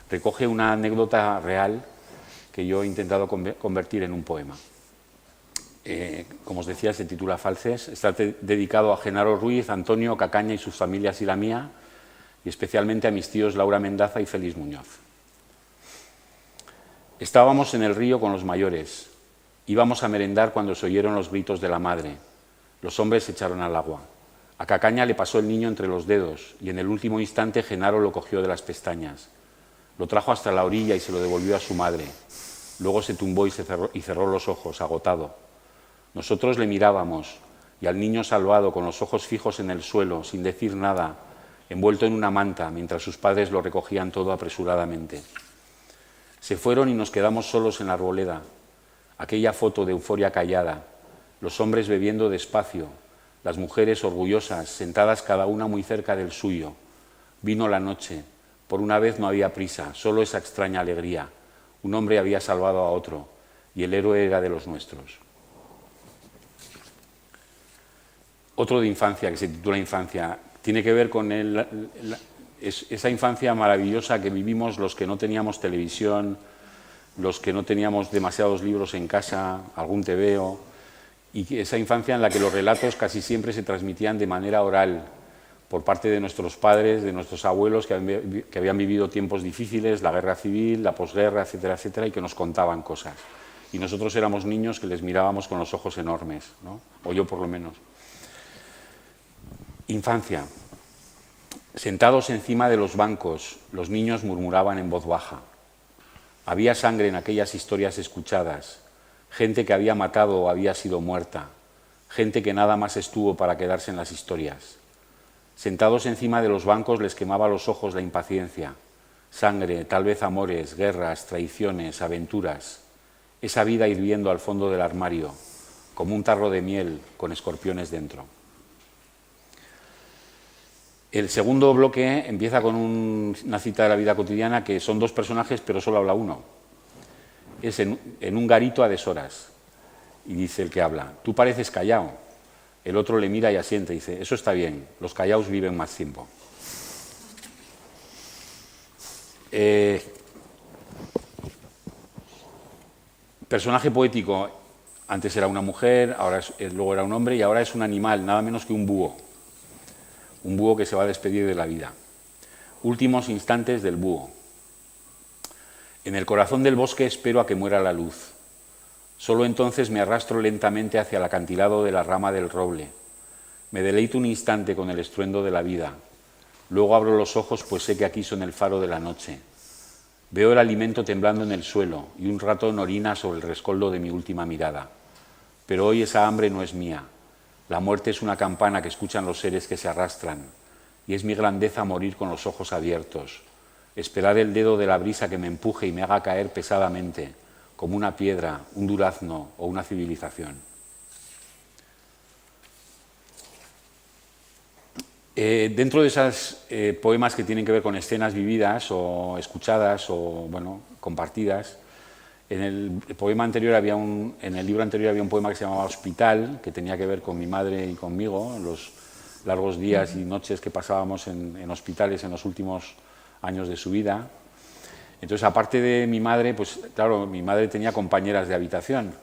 recoge una anécdota real que yo he intentado convertir en un poema. Como os decía, se titula Falces, está dedicado a Genaro Ruiz, Antonio Cacaña y sus familias y la mía, y especialmente a mis tíos Laura Mendaza y Félix Muñoz. Estábamos en el río con los mayores. Íbamos a merendar cuando se oyeron los gritos de la madre. Los hombres se echaron al agua. A Cacaña le pasó el niño entre los dedos y en el último instante Genaro lo cogió de las pestañas. Lo trajo hasta la orilla y se lo devolvió a su madre. Luego se tumbó y cerró los ojos, agotado. Nosotros le mirábamos y al niño salvado con los ojos fijos en el suelo, sin decir nada, envuelto en una manta, mientras sus padres lo recogían todo apresuradamente. Se fueron y nos quedamos solos en la arboleda. Aquella foto de euforia callada, los hombres bebiendo despacio, las mujeres orgullosas, sentadas cada una muy cerca del suyo. Vino la noche, por una vez no había prisa, solo esa extraña alegría. Un hombre había salvado a otro y el héroe era de los nuestros. Otro de infancia, que se titula Infancia, tiene que ver con esa infancia maravillosa que vivimos los que no teníamos televisión, los que no teníamos demasiados libros en casa, algún tebeo, y esa infancia en la que los relatos casi siempre se transmitían de manera oral por parte de nuestros padres, de nuestros abuelos que habían vivido tiempos difíciles, la guerra civil, la posguerra, etcétera, etcétera, y que nos contaban cosas. Y nosotros éramos niños que les mirábamos con los ojos enormes, ¿no? O yo por lo menos. Infancia. Sentados encima de los bancos, los niños murmuraban en voz baja. Había sangre en aquellas historias escuchadas, gente que había matado o había sido muerta, gente que nada más estuvo para quedarse en las historias. Sentados encima de los bancos les quemaba los ojos la impaciencia, sangre, tal vez amores, guerras, traiciones, aventuras, esa vida hirviendo al fondo del armario, como un tarro de miel con escorpiones dentro. El segundo bloque empieza con una cita de la vida cotidiana que son dos personajes, pero solo habla uno. Es en un garito a deshoras. Y dice el que habla, tú pareces callao. El otro le mira y asiente y dice, eso está bien, los callaos viven más tiempo. Personaje poético, antes era una mujer, luego era un hombre y ahora es un animal, nada menos que un búho. Un búho que se va a despedir de la vida. Últimos instantes del búho. En el corazón del bosque espero a que muera la luz. Solo entonces me arrastro lentamente hacia el acantilado de la rama del roble. Me deleito un instante con el estruendo de la vida. Luego abro los ojos, pues sé que aquí son el faro de la noche. Veo el alimento temblando en el suelo y un ratón orina sobre el rescoldo de mi última mirada. Pero hoy esa hambre no es mía. La muerte es una campana que escuchan los seres que se arrastran. Y es mi grandeza morir con los ojos abiertos. Esperar el dedo de la brisa que me empuje y me haga caer pesadamente, como una piedra, un durazno o una civilización. Dentro de esos poemas que tienen que ver con escenas vividas o escuchadas o bueno, compartidas, en el libro anterior había un poema que se llamaba Hospital, que tenía que ver con mi madre y conmigo, los largos días y noches que pasábamos en hospitales en los últimos años de su vida. Entonces, aparte de mi madre, pues claro, mi madre tenía compañeras de habitación.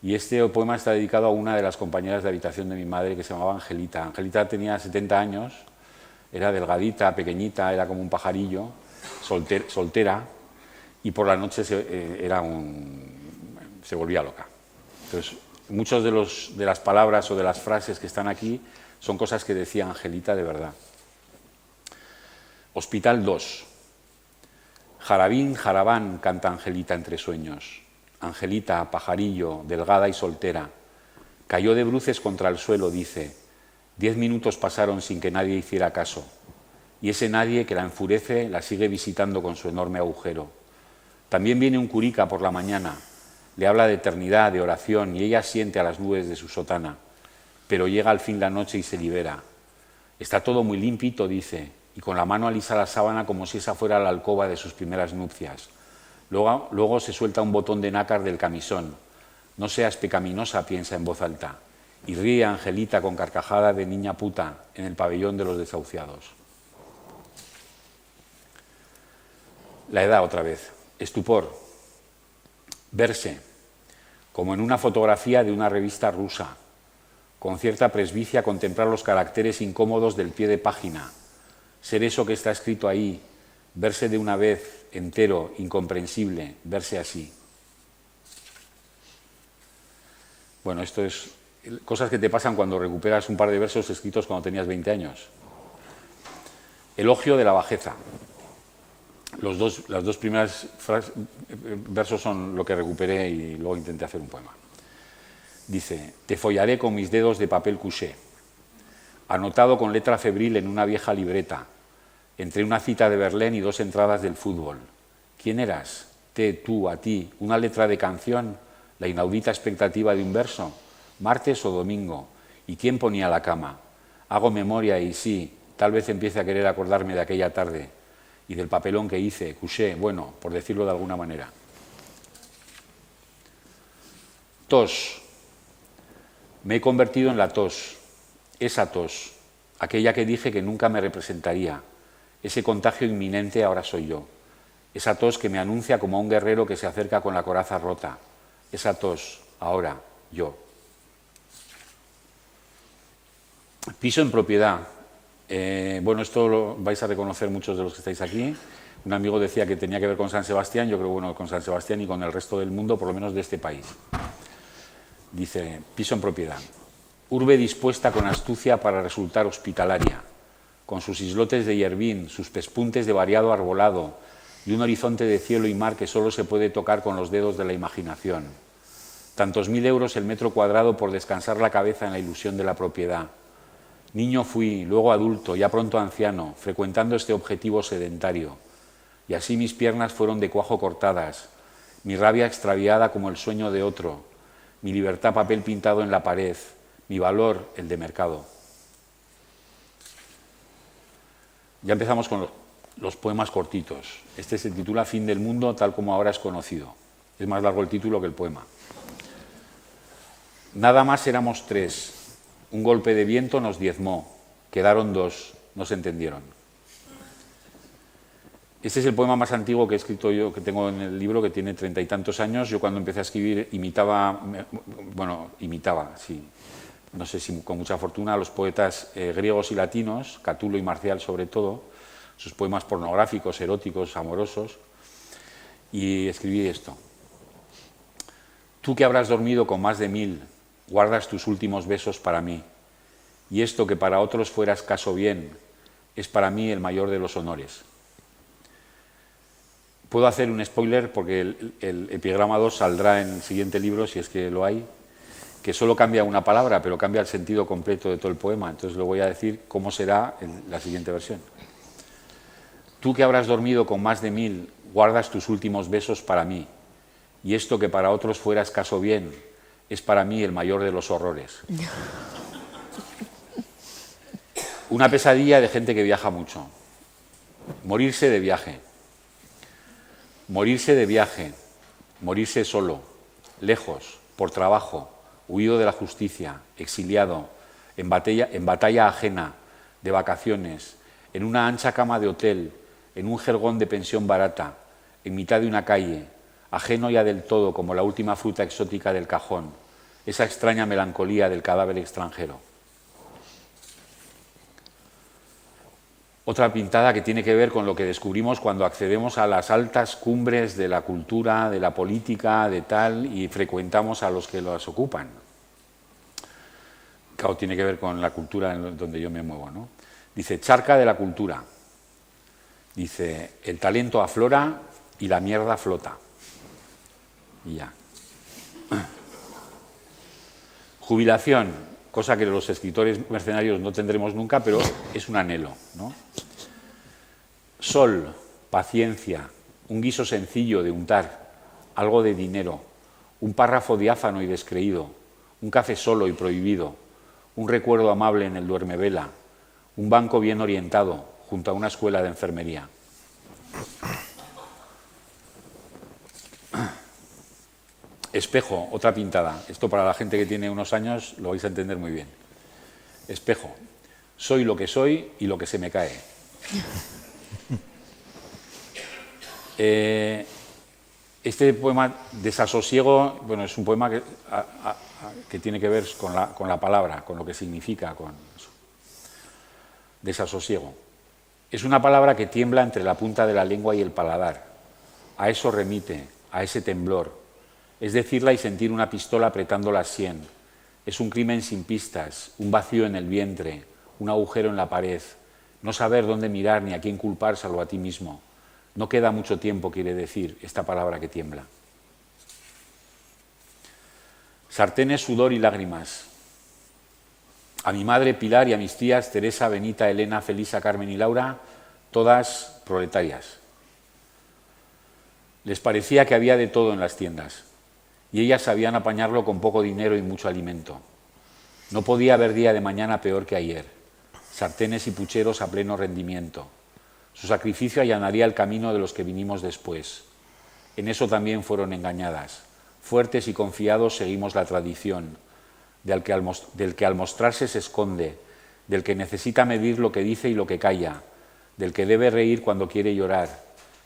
Y este poema está dedicado a una de las compañeras de habitación de mi madre, que se llamaba Angelita. Angelita tenía 70 años, era delgadita, pequeñita, era como un pajarillo, soltera, y por la noche se volvía loca. Entonces, muchas de las palabras o de las frases que están aquí son cosas que decía Angelita de verdad. Hospital 2. Jarabín, jarabán, canta Angelita entre sueños. Angelita, pajarillo, delgada y soltera, cayó de bruces contra el suelo, dice. 10 minutos pasaron sin que nadie hiciera caso, y ese nadie que la enfurece la sigue visitando con su enorme agujero. También viene un curica por la mañana, le habla de eternidad, de oración, y ella siente a las nubes de su sotana, pero llega al fin la noche y se libera. Está todo muy limpito, dice, y con la mano alisa la sábana como si esa fuera la alcoba de sus primeras nupcias. Luego se suelta un botón de nácar del camisón. No seas pecaminosa, piensa en voz alta. Y ríe Angelita con carcajada de niña puta en el pabellón de los desahuciados. La edad otra vez. Estupor. Verse. Como en una fotografía de una revista rusa. Con cierta presbicia contemplar los caracteres incómodos del pie de página. Ser eso que está escrito ahí. Verse de una vez, entero, incomprensible, verse así. Bueno, esto es cosas que te pasan cuando recuperas un par de versos escritos cuando tenías 20 años. Elogio de la bajeza. Las dos primeras versos son lo que recuperé y luego intenté hacer un poema. Dice, te follaré con mis dedos de papel couché, anotado con letra febril en una vieja libreta, entre una cita de Berlín y 2 entradas del fútbol. ¿Quién eras? Tú, a ti, una letra de canción, la inaudita expectativa de un verso, martes o domingo. ¿Y quién ponía la cama? Hago memoria y sí, tal vez empiece a querer acordarme de aquella tarde y del papelón que hice, couché, bueno, por decirlo de alguna manera. Tos. Me he convertido en la tos, esa tos, aquella que dije que nunca me representaría. Ese contagio inminente ahora soy yo. Esa tos que me anuncia como a un guerrero que se acerca con la coraza rota. Esa tos, ahora, yo. Piso en propiedad. Bueno, esto lo vais a reconocer muchos de los que estáis aquí. Un amigo decía que tenía que ver con San Sebastián. Yo creo, bueno, con San Sebastián y con el resto del mundo, por lo menos de este país. Dice, piso en propiedad. Urbe dispuesta con astucia para resultar hospitalaria, con sus islotes de hierbín, sus pespuntes de variado arbolado y un horizonte de cielo y mar que solo se puede tocar con los dedos de la imaginación. Tantos 1000 euros el metro cuadrado por descansar la cabeza en la ilusión de la propiedad. Niño fui, luego adulto, ya pronto anciano, frecuentando este objetivo sedentario. Y así mis piernas fueron de cuajo cortadas, mi rabia extraviada como el sueño de otro, mi libertad papel pintado en la pared, mi valor el de mercado. Ya empezamos con los poemas cortitos. Este se titula Fin del mundo tal como ahora es conocido. Es más largo el título que el poema. Nada más éramos 3. Un golpe de viento nos diezmó. Quedaron 2. No se entendieron. Este es el poema más antiguo que he escrito yo, que tengo en el libro, que tiene 30 y tantos años. Yo cuando empecé a escribir imitaba, sí, no sé si con mucha fortuna, a los poetas griegos y latinos, Catulo y Marcial sobre todo, sus poemas pornográficos, eróticos, amorosos. y escribí esto. Tú que habrás dormido con más de 1000, guardas tus últimos besos para mí, y esto que para otros fuera escaso bien, es para mí el mayor de los honores. Puedo hacer un spoiler porque el epigrama 2 saldrá en el siguiente libro, si es que lo hay, que solo cambia una palabra, pero cambia el sentido completo de todo el poema. Entonces lo voy a decir cómo será en la siguiente versión. Tú que habrás dormido con más de 1000, guardas tus últimos besos para mí, y esto que para otros fuera escaso bien, es para mí el mayor de los horrores. Una pesadilla de gente que viaja mucho. Morirse de viaje. Morirse de viaje. Morirse solo, lejos, por trabajo, huido de la justicia, exiliado, en batalla ajena, de vacaciones, en una ancha cama de hotel, en un jergón de pensión barata, en mitad de una calle, ajeno ya del todo como la última fruta exótica del cajón, esa extraña melancolía del cadáver extranjero. Otra pintada que tiene que ver con lo que descubrimos cuando accedemos a las altas cumbres de la cultura, de la política, de tal, y frecuentamos a los que las ocupan. Claro, tiene que ver con la cultura en donde yo me muevo, ¿no? Dice, charca de la cultura. Dice, el talento aflora y la mierda flota. Y ya. Jubilación. Cosa que los escritores mercenarios no tendremos nunca, pero es un anhelo, ¿no? Sol, paciencia, un guiso sencillo de untar, algo de dinero, un párrafo diáfano y descreído, un café solo y prohibido, un recuerdo amable en el duermevela, un banco bien orientado junto a una escuela de enfermería. Espejo, otra pintada. Esto para la gente que tiene unos años lo vais a entender muy bien. Espejo. Soy lo que soy y lo que se me cae. Este poema, Desasosiego, bueno, es un poema que tiene que ver con la palabra, con lo que significa, con eso. Desasosiego. Es una palabra que tiembla entre la punta de la lengua y el paladar. A eso remite, a ese temblor. Es decirla y sentir una pistola apretando la sien. Es un crimen sin pistas, un vacío en el vientre, un agujero en la pared. No saber dónde mirar ni a quién culpar salvo a ti mismo. No queda mucho tiempo, quiere decir, esta palabra que tiembla. Sartenes, sudor y lágrimas. A mi madre Pilar y a mis tías Teresa, Benita, Elena, Felisa, Carmen y Laura, todas proletarias. Les parecía que había de todo en las tiendas. Y ellas sabían apañarlo con poco dinero y mucho alimento. No podía haber día de mañana peor que ayer. Sartenes y pucheros a pleno rendimiento. Su sacrificio allanaría el camino de los que vinimos después. En eso también fueron engañadas. Fuertes y confiados seguimos la tradición, del que al mostrarse se esconde, del que necesita medir lo que dice y lo que calla, del que debe reír cuando quiere llorar.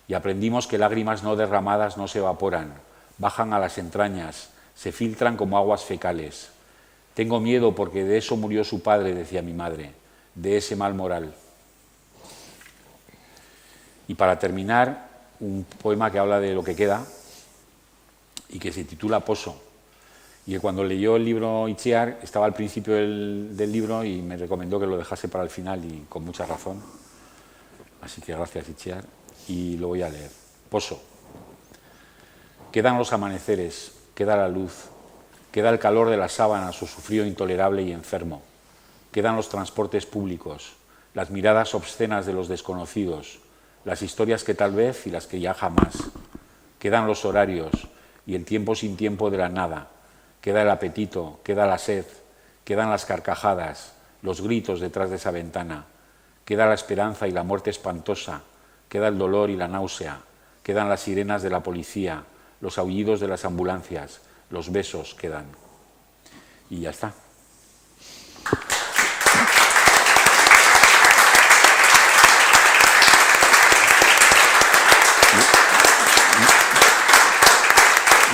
Y aprendimos que lágrimas no derramadas no se evaporan, bajan a las entrañas, se filtran como aguas fecales. Tengo miedo porque de eso murió su padre, decía mi madre, de ese mal moral. Y para terminar, un poema que habla de lo que queda y que se titula Poso. Y que cuando leyó el libro Itziar, estaba al principio del libro y me recomendó que lo dejase para el final y con mucha razón. Así que gracias, Itziar. Y lo voy a leer. Poso. Quedan los amaneceres, queda la luz, queda el calor de las sábanas o su frío intolerable y enfermo. Quedan los transportes públicos, las miradas obscenas de los desconocidos, las historias que tal vez y las que ya jamás. Quedan los horarios y el tiempo sin tiempo de la nada. Queda el apetito, queda la sed, quedan las carcajadas, los gritos detrás de esa ventana. Queda la esperanza y la muerte espantosa, queda el dolor y la náusea, quedan las sirenas de la policía, los aullidos de las ambulancias, los besos quedan. Y ya está.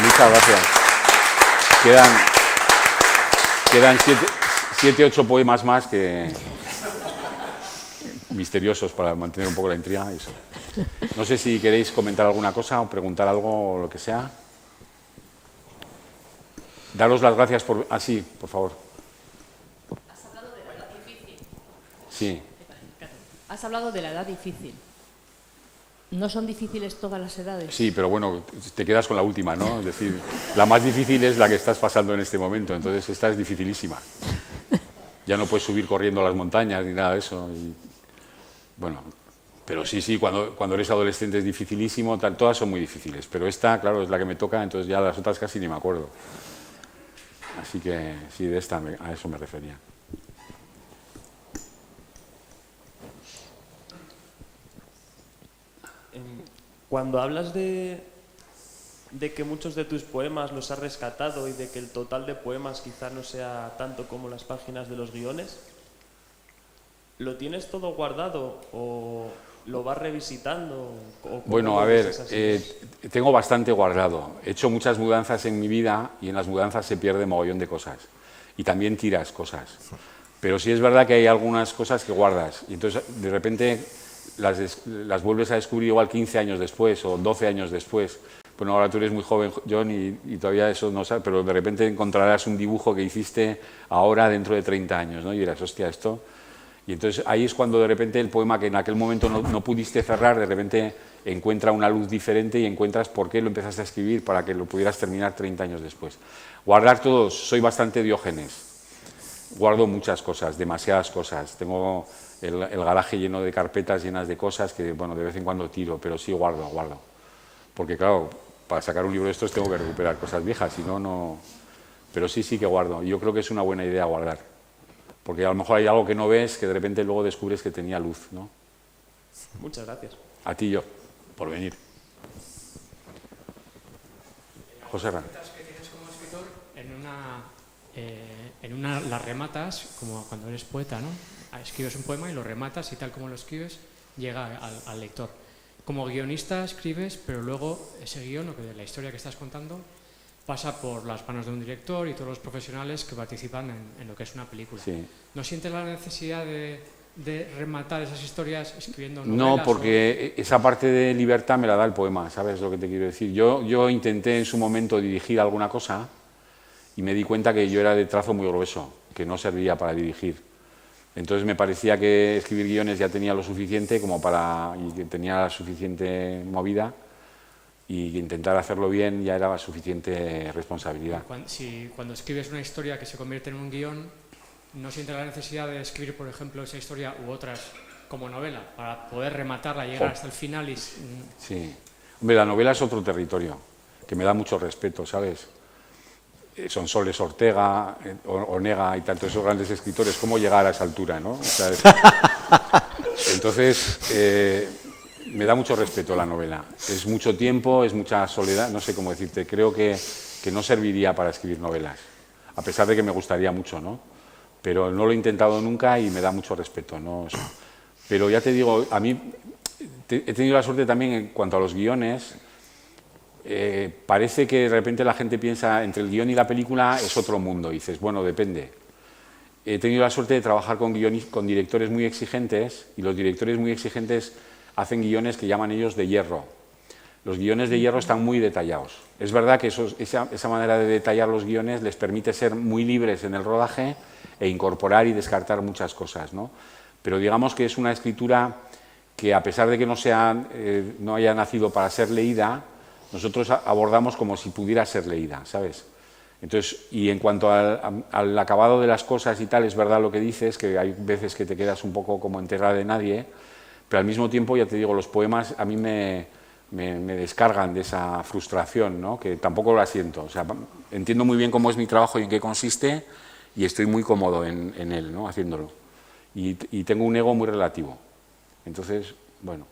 Muchas gracias. Quedan 7, 8 poemas más que misteriosos para mantener un poco la intriga. Eso. No sé si queréis comentar alguna cosa o preguntar algo o lo que sea. Daros las gracias por... Ah, sí, por favor. Has hablado de la edad difícil. Sí. Has hablado de la edad difícil. ¿No son difíciles todas las edades? Sí, pero bueno, te quedas con la última, ¿no? Es decir, la más difícil es la que estás pasando en este momento, entonces esta es dificilísima. Ya no puedes subir corriendo las montañas ni nada de eso. Y, bueno, pero sí, cuando eres adolescente es dificilísimo, todas son muy difíciles, pero esta, claro, es la que me toca, entonces ya las otras casi ni me acuerdo. Así que sí, de esta a eso me refería. Cuando hablas de que muchos de tus poemas los has rescatado y de que el total de poemas quizá no sea tanto como las páginas de los guiones, ¿lo tienes todo guardado o lo vas revisitando? Bueno, a ver, tengo bastante guardado. He hecho muchas mudanzas en mi vida y en las mudanzas se pierde mogollón de cosas. Y también tiras cosas. Pero sí es verdad que hay algunas cosas que guardas. Y entonces, de repente, las vuelves a descubrir igual 15 años después o 12 años después. Bueno, ahora tú eres muy joven, John, y todavía eso no sabes, pero de repente encontrarás un dibujo que hiciste ahora dentro de 30 años, ¿no? Y dirás, hostia, esto... Y entonces ahí es cuando de repente el poema que en aquel momento no pudiste cerrar, de repente encuentra una luz diferente y encuentras por qué lo empezaste a escribir para que lo pudieras terminar 30 años después. Guardar todos, soy bastante Diógenes. Guardo muchas cosas, demasiadas cosas. Tengo el garaje lleno de carpetas llenas de cosas que, bueno, de vez en cuando tiro, pero sí guardo. Porque claro, para sacar un libro de estos tengo que recuperar cosas viejas, si no, no... Pero sí que guardo. Yo creo que es una buena idea guardar. Porque a lo mejor hay algo que no ves que de repente luego descubres que tenía luz, ¿no? Muchas gracias. A ti y yo, por venir. José Ran. Que tienes como escritor en una las rematas como cuando eres poeta, ¿no? Escribes un poema y lo rematas y tal como lo escribes llega al lector. Como guionista escribes, pero luego ese guion o que de la historia que estás contando pasa por las manos de un director y todos los profesionales que participan en lo que es una película. Sí. ¿No sientes la necesidad de rematar esas historias escribiendo novelas? No, porque esa parte de libertad me la da el poema, ¿sabes lo que te quiero decir? Yo intenté en su momento dirigir alguna cosa y me di cuenta que yo era de trazo muy grueso, que no servía para dirigir. Entonces me parecía que escribir guiones ya tenía lo suficiente como y que tenía la suficiente movida, y intentar hacerlo bien ya era suficiente responsabilidad. Cuando escribes una historia que se convierte en un guión, ¿no sientes la necesidad de escribir, por ejemplo, esa historia u otras como novela, para poder rematarla, llegar hasta el final y... Sí. Hombre, la novela es otro territorio, que me da mucho respeto, ¿sabes? Sonsoles Ortega, Onega y tantos esos grandes escritores, ¿cómo llegar a esa altura, no? O sea, entonces... me da mucho respeto la novela. Es mucho tiempo, es mucha soledad, no sé cómo decirte. Creo que no serviría para escribir novelas, a pesar de que me gustaría mucho, ¿no? Pero no lo he intentado nunca y me da mucho respeto, ¿no? Pero ya te digo, a mí he tenido la suerte también en cuanto a los guiones. Parece que de repente la gente piensa entre el guión y la película es otro mundo. Y dices, bueno, depende. He tenido la suerte de trabajar con directores muy exigentes, y los directores muy exigentes hacen guiones que llaman ellos de hierro. Los guiones de hierro están muy detallados. Es verdad que esa manera de detallar los guiones les permite ser muy libres en el rodaje e incorporar y descartar muchas cosas, ¿no? Pero digamos que es una escritura que, a pesar de que no haya nacido para ser leída, nosotros abordamos como si pudiera ser leída, ¿sabes? Entonces, y en cuanto al acabado de las cosas y tal, es verdad lo que dices, que hay veces que te quedas un poco como en tierra de nadie, pero al mismo tiempo, ya te digo, los poemas a mí me descargan de esa frustración, ¿no? Que tampoco la siento. O sea, entiendo muy bien cómo es mi trabajo y en qué consiste, y estoy muy cómodo en él, ¿no? Haciéndolo. Y tengo un ego muy relativo. Entonces, bueno.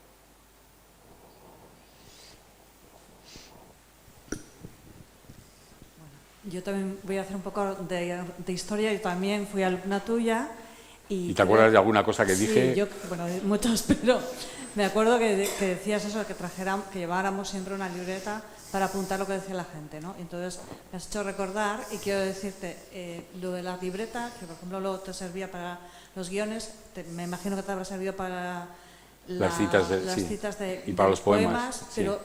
Yo también voy a hacer un poco de historia. Yo también fui alumna tuya. ¿Y te acuerdas de alguna cosa que dije? Sí, bueno, muchos, pero me acuerdo que decías eso, que lleváramos siempre una libreta para apuntar lo que decía la gente, ¿no? Entonces me has hecho recordar, y quiero decirte, lo de la libreta, que por ejemplo luego te servía para los guiones, me imagino que te habrá servido para Las citas de- las sí. citas de, Y para de los poemas, sí. pero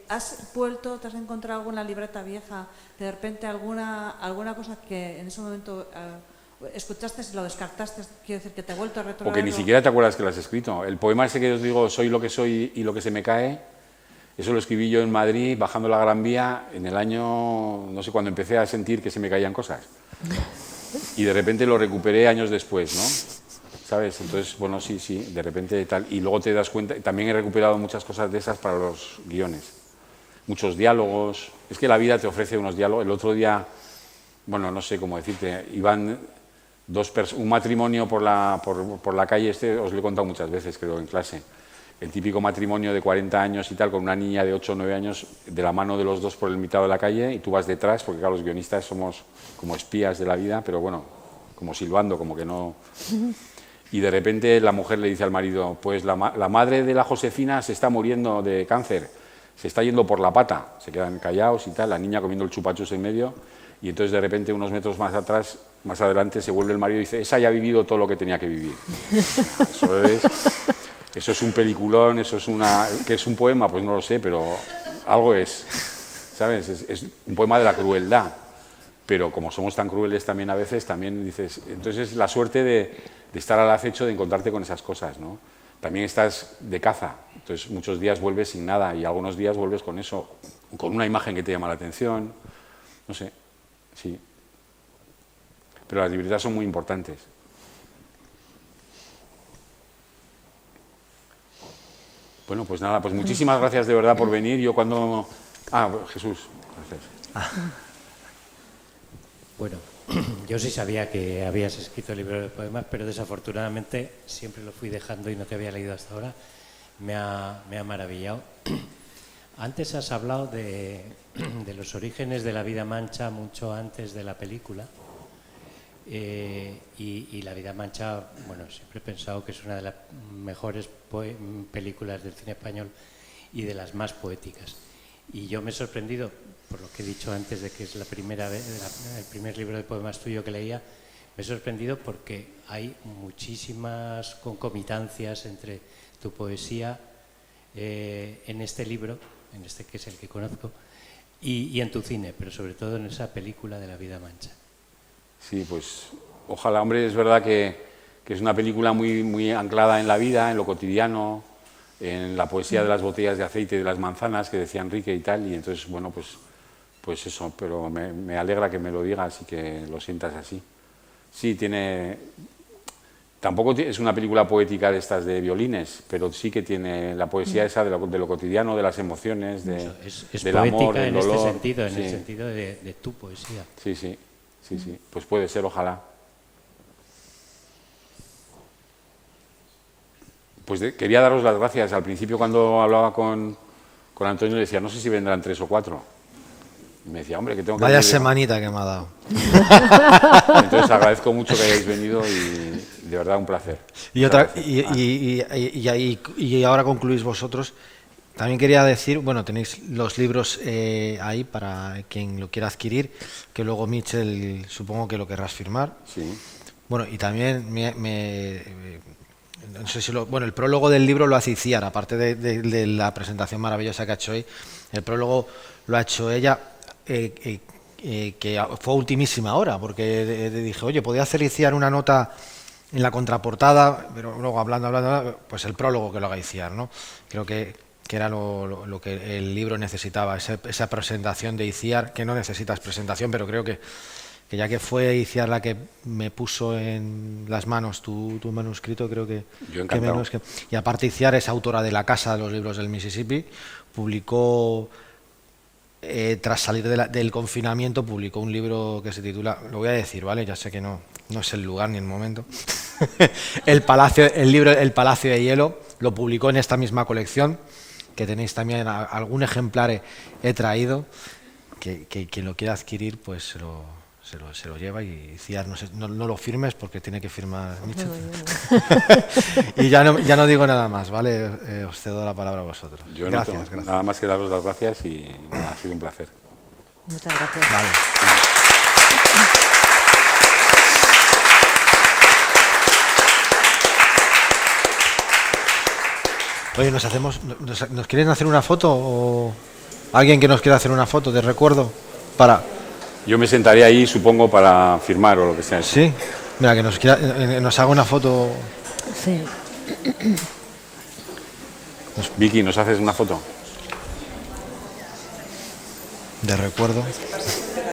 ¿has vuelto, te has encontrado alguna libreta vieja, de repente alguna cosa que en ese momento escuchaste y lo descartaste, quiero decir, que te ha vuelto a retrotraer? O que ni siquiera te acuerdas que lo has escrito. El poema ese que os digo, soy lo que soy y lo que se me cae, eso lo escribí yo en Madrid, bajando la Gran Vía, en el año, no sé, cuando empecé a sentir que se me caían cosas. Y de repente lo recuperé años después, ¿no? ¿Sabes? Entonces, bueno, sí, de repente tal. Y luego te das cuenta, también he recuperado muchas cosas de esas para los guiones. Muchos diálogos. Es que la vida te ofrece unos diálogos. El otro día, bueno, no sé cómo decirte, iban un matrimonio por la calle, os lo he contado muchas veces, creo, en clase. El típico matrimonio de 40 años y tal, con una niña de 8 o 9 años, de la mano de los dos por el mitad de la calle, y tú vas detrás, porque claro, los guionistas somos como espías de la vida, pero bueno, como silbando, como que no... Y de repente la mujer le dice al marido, pues la madre de la Josefina se está muriendo de cáncer, se está yendo por la pata, se quedan callados y tal, la niña comiendo el chupachus en medio, y entonces de repente unos metros más atrás, más adelante, se vuelve el marido y dice, esa ya ha vivido todo lo que tenía que vivir. Eso es un peliculón, ¿qué es un poema? Pues no lo sé, pero algo es, ¿sabes? Es un poema de la crueldad, pero como somos tan crueles también a veces, también dices, entonces es la suerte de estar al acecho, de encontrarte con esas cosas, ¿no? También estás de caza, entonces muchos días vuelves sin nada y algunos días vuelves con eso, con una imagen que te llama la atención, no sé, sí. Pero las libretas son muy importantes. Bueno, pues nada, pues muchísimas gracias de verdad por venir. Yo cuando... Jesús, gracias. Bueno, yo sí sabía que habías escrito el libro de poemas, pero desafortunadamente siempre lo fui dejando y no te había leído hasta ahora. Me ha maravillado. Antes has hablado de los orígenes de La vida mancha mucho antes de la película. Y La vida mancha, bueno, siempre he pensado que es una de las mejores películas del cine español y de las más poéticas. Y yo me he sorprendido, por lo que he dicho antes de que es la primera vez, el primer libro de poemas tuyo que leía, me he sorprendido porque hay muchísimas concomitancias entre tu poesía en este libro, en este que es el que conozco, y en tu cine, pero sobre todo en esa película de La vida mancha. Sí, pues ojalá, hombre, es verdad que es una película muy, muy anclada en la vida, en lo cotidiano, en la poesía de las botellas de aceite y de las manzanas que decía Enrique y tal, y entonces, bueno, pues eso, pero me alegra que me lo digas y que lo sientas así. Sí, tampoco es una película poética de estas de violines, pero sí que tiene la poesía esa de lo cotidiano, de las emociones, es del amor, del en dolor. este sentido, en sí. el sentido de tu poesía. Sí, sí. Pues puede ser, ojalá. Pues quería daros las gracias. Al principio, cuando hablaba con Antonio, le decía, no sé si vendrán 3 o 4. Y me decía, hombre, que tengo que... Vaya semanita que me ha dado. Entonces agradezco mucho que hayáis venido y de verdad un placer. Y ahora concluís vosotros. También quería decir, bueno, tenéis los libros ahí para quien lo quiera adquirir, que luego Mitchell supongo que lo querrás firmar. Sí. Bueno, y también no sé si bueno, el prólogo del libro lo hace Iciar, aparte de la presentación maravillosa que ha hecho hoy. El prólogo lo ha hecho ella, que fue a ultimísima hora, porque dije, oye, podía hacer Iciar una nota en la contraportada, pero luego hablando, pues el prólogo que lo haga Iciar, ¿no? Creo que era lo que el libro necesitaba, esa presentación de Iciar, que no necesitas presentación, pero creo que ya que fue Iciar la que me puso en las manos tu manuscrito, creo que... Yo encantado. Y aparte Iciar es autora de La Casa de los Libros del Mississippi, publicó, tras salir del confinamiento, publicó un libro que se titula, lo voy a decir, ¿vale? Ya sé que no es el lugar ni el momento. El libro El Palacio de Hielo, lo publicó en esta misma colección, que tenéis también algún ejemplar he traído, que quien lo quiera adquirir pues se lo lleva. Y Ciar, no lo firmes porque tiene que firmar Mitchell. Y ya no digo nada más, ¿vale? Os cedo la palabra a vosotros. Yo gracias, no tengo nada más que daros las gracias y ha sido un placer. Muchas gracias. Vale. Oye, ¿nos quieren hacer una foto o alguien que nos quiera hacer una foto de recuerdo para? Yo me sentaré ahí, supongo, para firmar o lo que sea. Sí, mira, que nos haga una foto. Sí. Vicky, ¿nos haces una foto? De recuerdo.